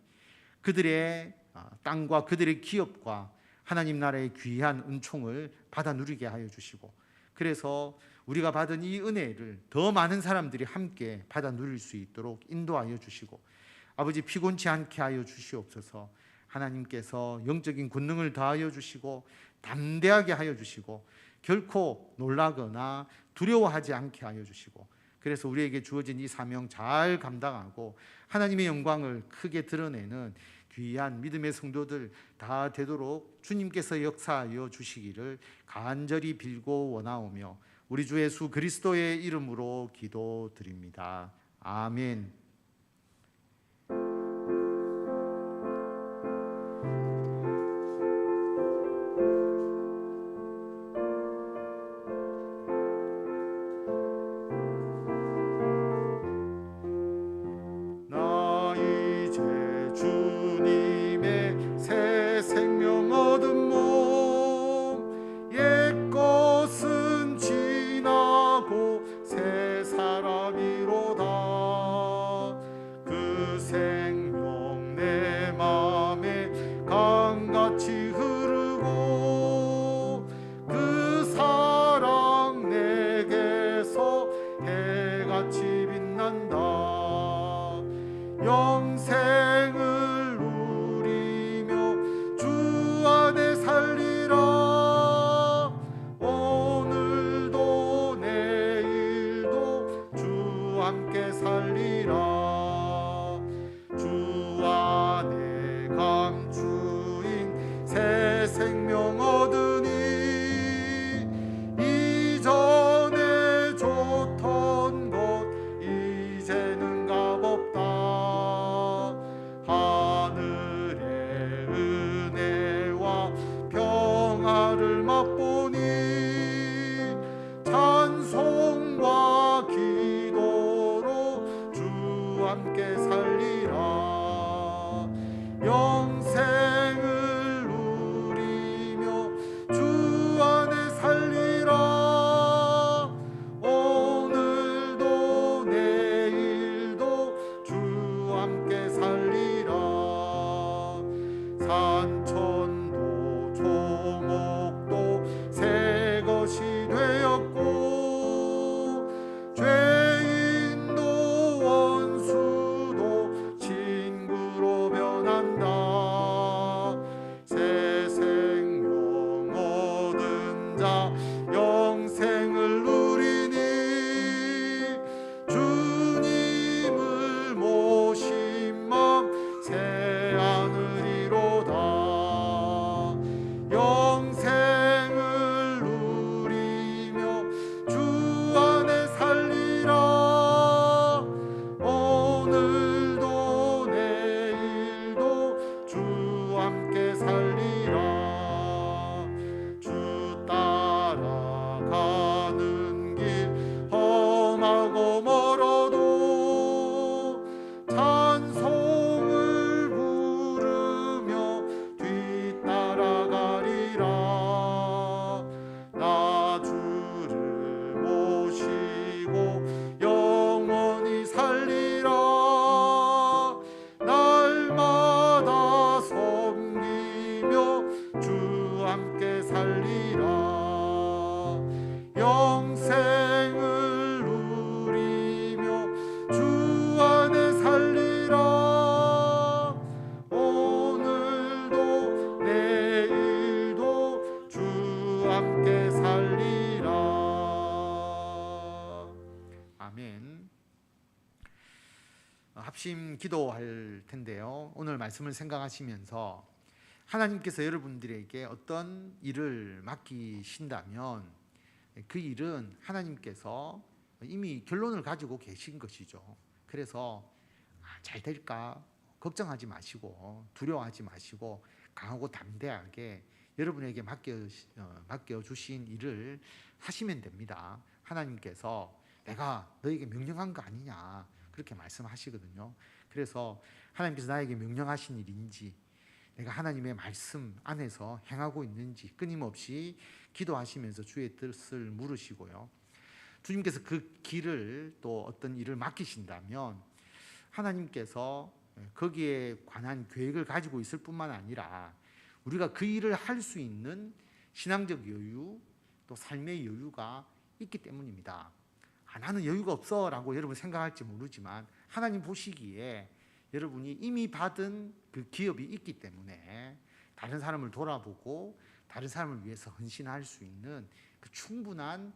그들의 땅과 그들의 기업과 하나님 나라의 귀한 은총을 받아 누리게 하여 주시고, 그래서 우리가 받은 이 은혜를 더 많은 사람들이 함께 받아 누릴 수 있도록 인도하여 주시고, 아버지 피곤치 않게 하여 주시옵소서. 하나님께서 영적인 권능을 더하여 주시고 담대하게 하여 주시고 결코 놀라거나 두려워하지 않게 하여 주시고, 그래서 우리에게 주어진 이 사명 잘 감당하고 하나님의 영광을 크게 드러내는 귀한 믿음의 성도들 다 되도록 주님께서 역사하여 주시기를 간절히 빌고 원하오며 우리 주 예수 그리스도의 이름으로 기도드립니다. 아멘. 새 사람이로다. 생명 얻으니 이전에 좋던 것 이제는 값없다. 하늘의 은혜와 평화를 맛보니 찬송과 기도로 주 함께 살리라. 영생을 누리며 주 안에 살리라. 오늘도 내일도 주 함께 살리라. 산천도 조목도 새 것이 되었고 죄인도 원수도 친구로 변한다. 새 생명 얻은 자 영생을 누리니 주님을 모신 맘 새하늘이로다. 영생을 누리며 주 안에 살리라. 오늘도 내일도 주 함께 살리라. 주 따라가는 길 험하고 멀어도 찬송을 부르며 뒤따라가리라. 나 주를 모시고 영원히 살리라. 날마다 섬기며 주 함께 살리라. 영생을 누리며 주 안에 살리라. 오늘도 내일도 주 함께 살리라. 아멘. 합심 기도할 텐데요. 오늘 말씀을 생각하시면서 하나님께서 여러분들에게 어떤 일을 맡기신다면 그 일은 하나님께서 이미 결론을 가지고 계신 것이죠. 그래서 잘 될까 걱정하지 마시고 두려워하지 마시고 강하고 담대하게 여러분에게 맡겨주신 일을 하시면 됩니다. 하나님께서 내가 너에게 명령한 거 아니냐 그렇게 말씀하시거든요. 그래서 하나님께서 나에게 명령하신 일인지 내가 하나님의 말씀 안에서 행하고 있는지 끊임없이 기도하시면서 주의 뜻을 물으시고요. 주님께서 그 길을 또 어떤 일을 맡기신다면 하나님께서 거기에 관한 계획을 가지고 있을 뿐만 아니라 우리가 그 일을 할 수 있는 신앙적 여유 또 삶의 여유가 있기 때문입니다. 나는 여유가 없어 라고 여러분 생각할지 모르지만 하나님 보시기에 여러분이 이미 받은 그 기업이 있기 때문에 다른 사람을 돌아보고 다른 사람을 위해서 헌신할 수 있는 그 충분한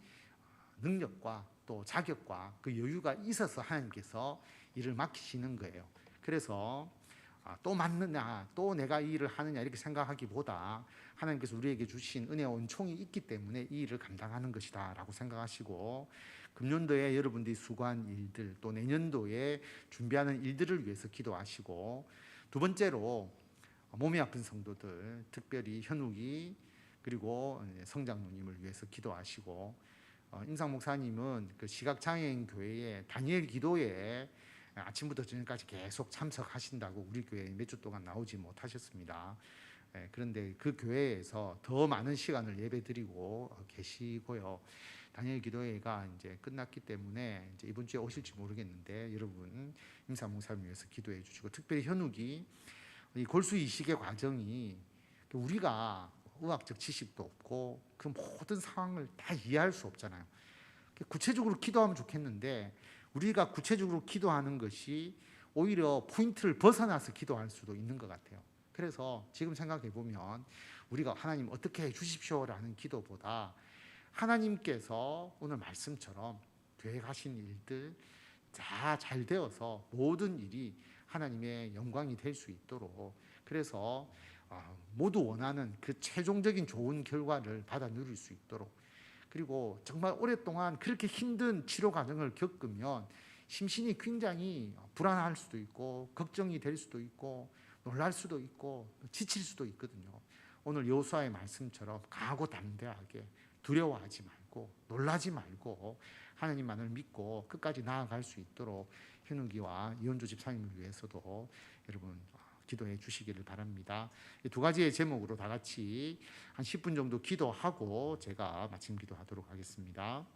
능력과 또 자격과 그 여유가 있어서 하나님께서 일을 맡기시는 거예요. 그래서 또 맞느냐 또 내가 이 일을 하느냐 이렇게 생각하기보다 하나님께서 우리에게 주신 은혜와 은총이 있기 때문에 이 일을 감당하는 것이다 라고 생각하시고 금년도에 여러분들이 수고한 일들 또 내년도에 준비하는 일들을 위해서 기도하시고 두 번째로 몸이 아픈 성도들 특별히 현욱이 그리고 성장로님을 위해서 기도하시고 임상 목사님은 그 시각장애인 교회에 다니엘 기도에 아침부터 저녁까지 계속 참석하신다고 우리 교회에 몇 주 동안 나오지 못하셨습니다. 그런데 그 교회에서 더 많은 시간을 예배드리고 계시고요. 다니엘 기도회가 이제 끝났기 때문에 이제 이번 주에 오실지 모르겠는데 여러분 임상 목사님 위해서 기도해 주시고 특별히 현욱이 이 골수 이식의 과정이 우리가 의학적 지식도 없고 그 모든 상황을 다 이해할 수 없잖아요. 구체적으로 기도하면 좋겠는데 우리가 구체적으로 기도하는 것이 오히려 포인트를 벗어나서 기도할 수도 있는 것 같아요. 그래서 지금 생각해 보면 우리가 하나님 어떻게 해 주십시오라는 기도보다 하나님께서 오늘 말씀처럼 계획하신 일들 다 잘 되어서 모든 일이 하나님의 영광이 될 수 있도록 그래서 모두 원하는 그 최종적인 좋은 결과를 받아 누릴 수 있도록, 그리고 정말 오랫동안 그렇게 힘든 치료 과정을 겪으면 심신이 굉장히 불안할 수도 있고 걱정이 될 수도 있고 놀랄 수도 있고 지칠 수도 있거든요. 오늘 여호수아의 말씀처럼 강하고 담대하게 두려워하지 말고 놀라지 말고 하나님만을 믿고 끝까지 나아갈 수 있도록 현욱이와 이현주 집사님을 위해서도 여러분 기도해 주시기를 바랍니다. 이 두 가지의 제목으로 다 같이 한 10분 정도 기도하고 제가 마침 기도하도록 하겠습니다.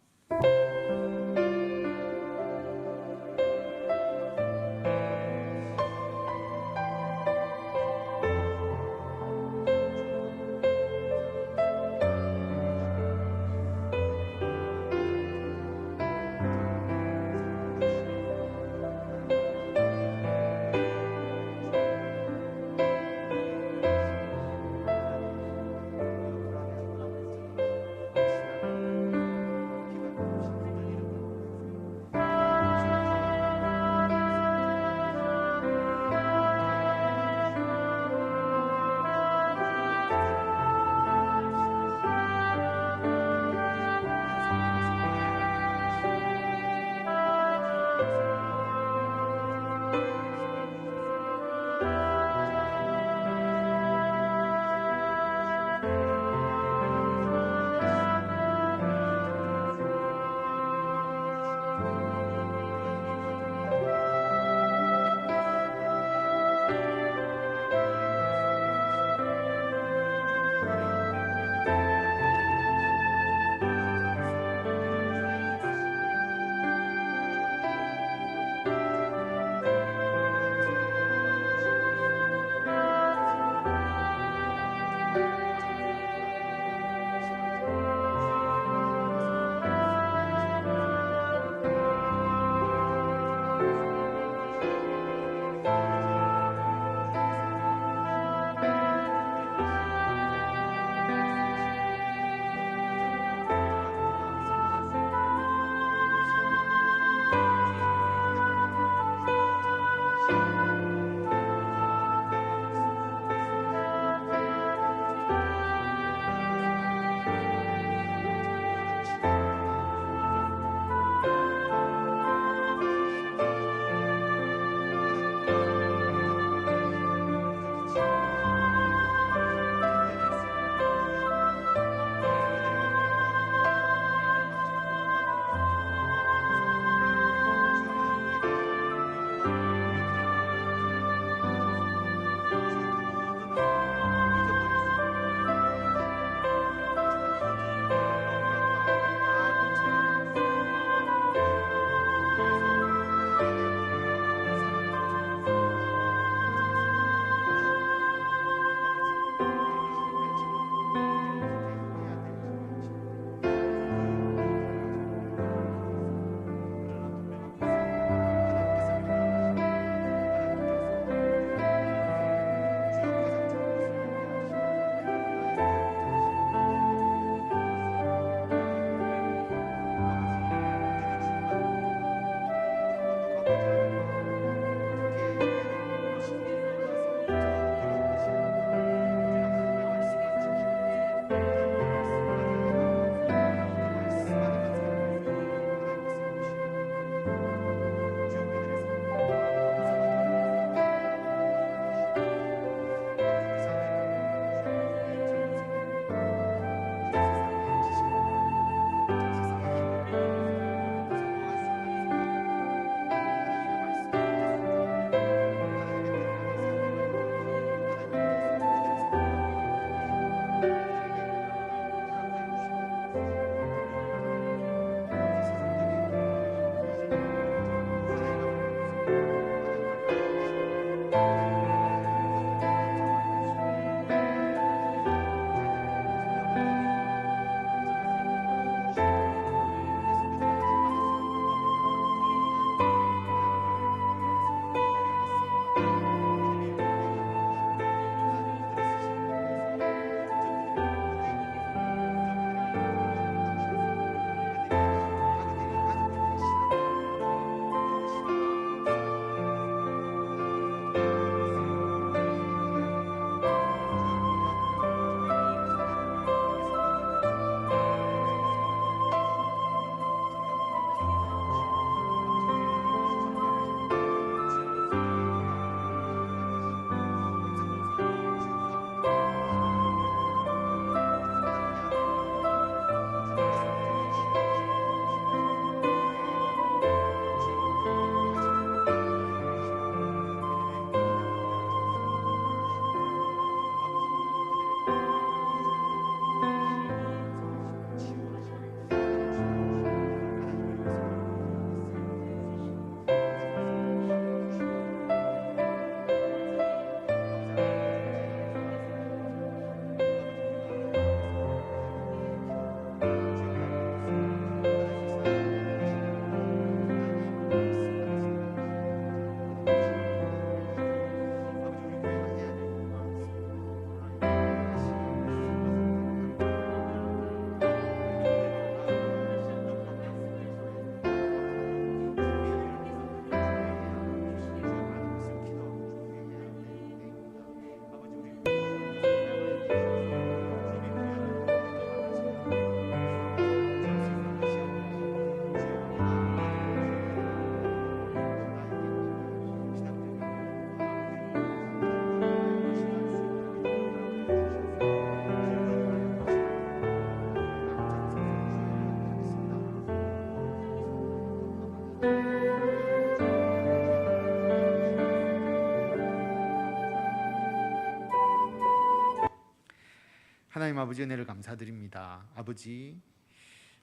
하나님 아버지 은혜를 감사드립니다. 아버지,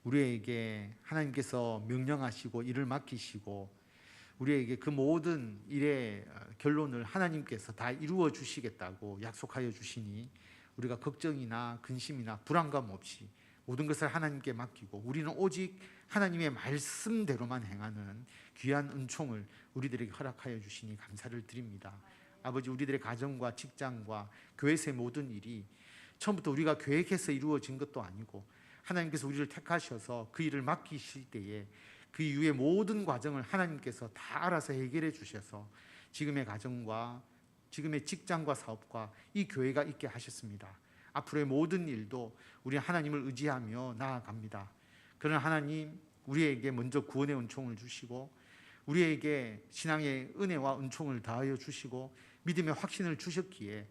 우리에게 하나님께서 명령하시고 일을 맡기시고 우리에게 그 모든 일의 결론을 하나님께서 다 이루어 주시겠다고 약속하여 주시니 우리가 걱정이나 근심이나 불안감 없이 모든 것을 하나님께 맡기고 우리는 오직 하나님의 말씀대로만 행하는 귀한 은총을 우리들에게 허락하여 주시니 감사를 드립니다. 아버지, 우리들의 가정과 직장과 교회에서의 모든 일이 처음부터 우리가 계획해서 이루어진 것도 아니고 하나님께서 우리를 택하셔서 그 일을 맡기실 때에 그 이후의 모든 과정을 하나님께서 다 알아서 해결해 주셔서 지금의 가정과 지금의 직장과 사업과 이 교회가 있게 하셨습니다. 앞으로의 모든 일도 우리 하나님을 의지하며 나아갑니다. 그러나 하나님, 우리에게 먼저 구원의 은총을 주시고 우리에게 신앙의 은혜와 은총을 다하여 주시고 믿음의 확신을 주셨기에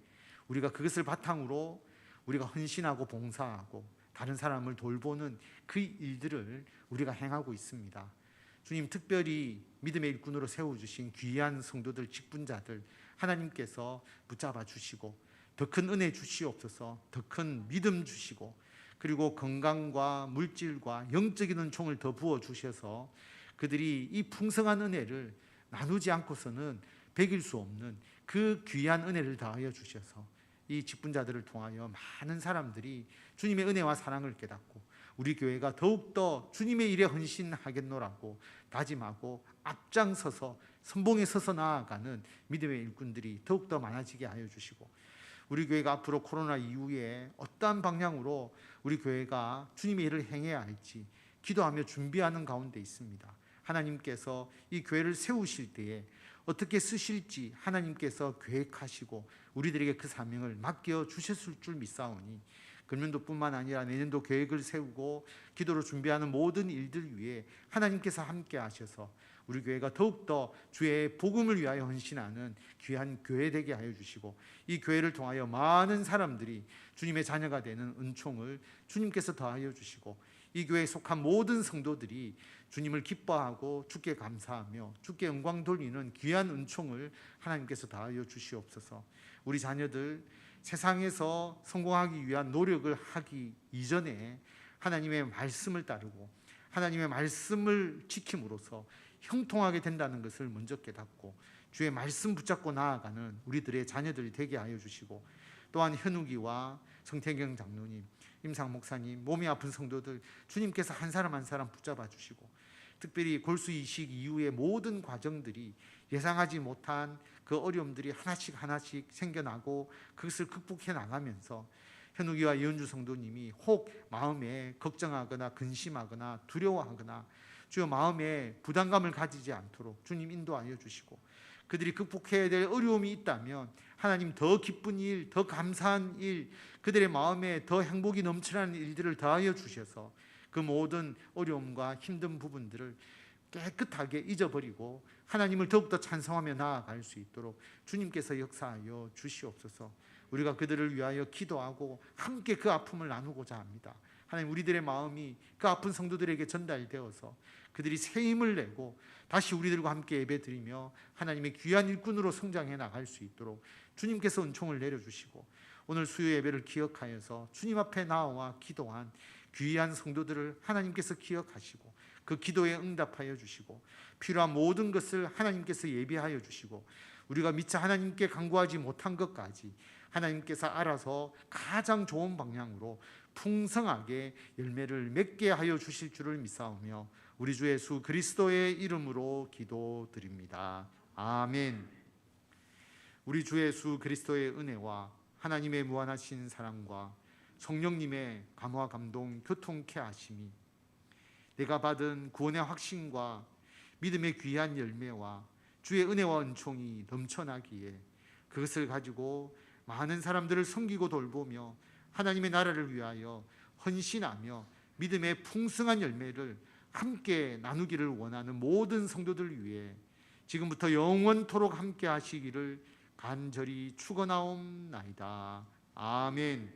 우리가 그것을 바탕으로 우리가 헌신하고 봉사하고 다른 사람을 돌보는 그 일들을 우리가 행하고 있습니다. 주님, 특별히 믿음의 일꾼으로 세워주신 귀한 성도들, 직분자들 하나님께서 붙잡아 주시고 더 큰 은혜 주시옵소서. 더 큰 믿음 주시고 그리고 건강과 물질과 영적인 은총을 더 부어 주셔서 그들이 이 풍성한 은혜를 나누지 않고서는 배길 수 없는 그 귀한 은혜를 다하여 주셔서 이 직분자들을 통하여 많은 사람들이 주님의 은혜와 사랑을 깨닫고 우리 교회가 더욱더 주님의 일에 헌신하겠노라고 다짐하고 앞장서서 선봉에 서서 나아가는 믿음의 일꾼들이 더욱더 많아지게 하여 주시고 우리 교회가 앞으로 코로나 이후에 어떠한 방향으로 우리 교회가 주님의 일을 행해야 할지 기도하며 준비하는 가운데 있습니다. 하나님께서 이 교회를 세우실 때에 어떻게 쓰실지 하나님께서 계획하시고 우리들에게 그 사명을 맡겨 주셨을 줄 믿사오니 금년도뿐만 아니라 내년도 계획을 세우고 기도로 준비하는 모든 일들 위해 하나님께서 함께 하셔서 우리 교회가 더욱더 주의 복음을 위하여 헌신하는 귀한 교회 되게 하여 주시고 이 교회를 통하여 많은 사람들이 주님의 자녀가 되는 은총을 주님께서 더하여 주시고 이 교회에 속한 모든 성도들이 주님을 기뻐하고 주께 감사하며 주께 영광 돌리는 귀한 은총을 하나님께서 다하여 주시옵소서. 우리 자녀들 세상에서 성공하기 위한 노력을 하기 이전에 하나님의 말씀을 따르고 하나님의 말씀을 지킴으로써 형통하게 된다는 것을 먼저 깨닫고 주의 말씀 붙잡고 나아가는 우리들의 자녀들이 되게 하여 주시고 또한 현욱이와 성태경 장로님, 임상 목사님, 몸이 아픈 성도들 주님께서 한 사람 한 사람 붙잡아 주시고 특별히 골수 이식 이후의 모든 과정들이 예상하지 못한 그 어려움들이 하나씩 하나씩 생겨나고 그것을 극복해 나가면서 현욱이와 이현주 성도님이 혹 마음에 걱정하거나 근심하거나 두려워하거나 주여 마음에 부담감을 가지지 않도록 주님 인도하여 주시고 그들이 극복해야 될 어려움이 있다면 하나님 더 기쁜 일, 더 감사한 일, 그들의 마음에 더 행복이 넘치는 일들을 더하여 주셔서 그 모든 어려움과 힘든 부분들을 깨끗하게 잊어버리고 하나님을 더욱더 찬송하며 나아갈 수 있도록 주님께서 역사하여 주시옵소서. 우리가 그들을 위하여 기도하고 함께 그 아픔을 나누고자 합니다. 하나님, 우리들의 마음이 그 아픈 성도들에게 전달되어서 그들이 새 힘을 내고 다시 우리들과 함께 예배드리며 하나님의 귀한 일꾼으로 성장해 나갈 수 있도록 주님께서 은총을 내려주시고 오늘 수요 예배를 기억하여서 주님 앞에 나와 기도한 귀한 성도들을 하나님께서 기억하시고 그 기도에 응답하여 주시고 필요한 모든 것을 하나님께서 예비하여 주시고 우리가 미처 하나님께 간구하지 못한 것까지 하나님께서 알아서 가장 좋은 방향으로 풍성하게 열매를 맺게 하여 주실 줄을 믿사오며 우리 주 예수 그리스도의 이름으로 기도드립니다. 아멘. 우리 주 예수 그리스도의 은혜와 하나님의 무한하신 사랑과 성령님의 감화 감동 교통케 하심이 내가 받은 구원의 확신과 믿음의 귀한 열매와 주의 은혜와 은총이 넘쳐나기에 그것을 가지고 많은 사람들을 섬기고 돌보며 하나님의 나라를 위하여 헌신하며 믿음의 풍성한 열매를 함께 나누기를 원하는 모든 성도들 위해 지금부터 영원토록 함께 하시기를 간절히 축원하옵나이다. 아멘.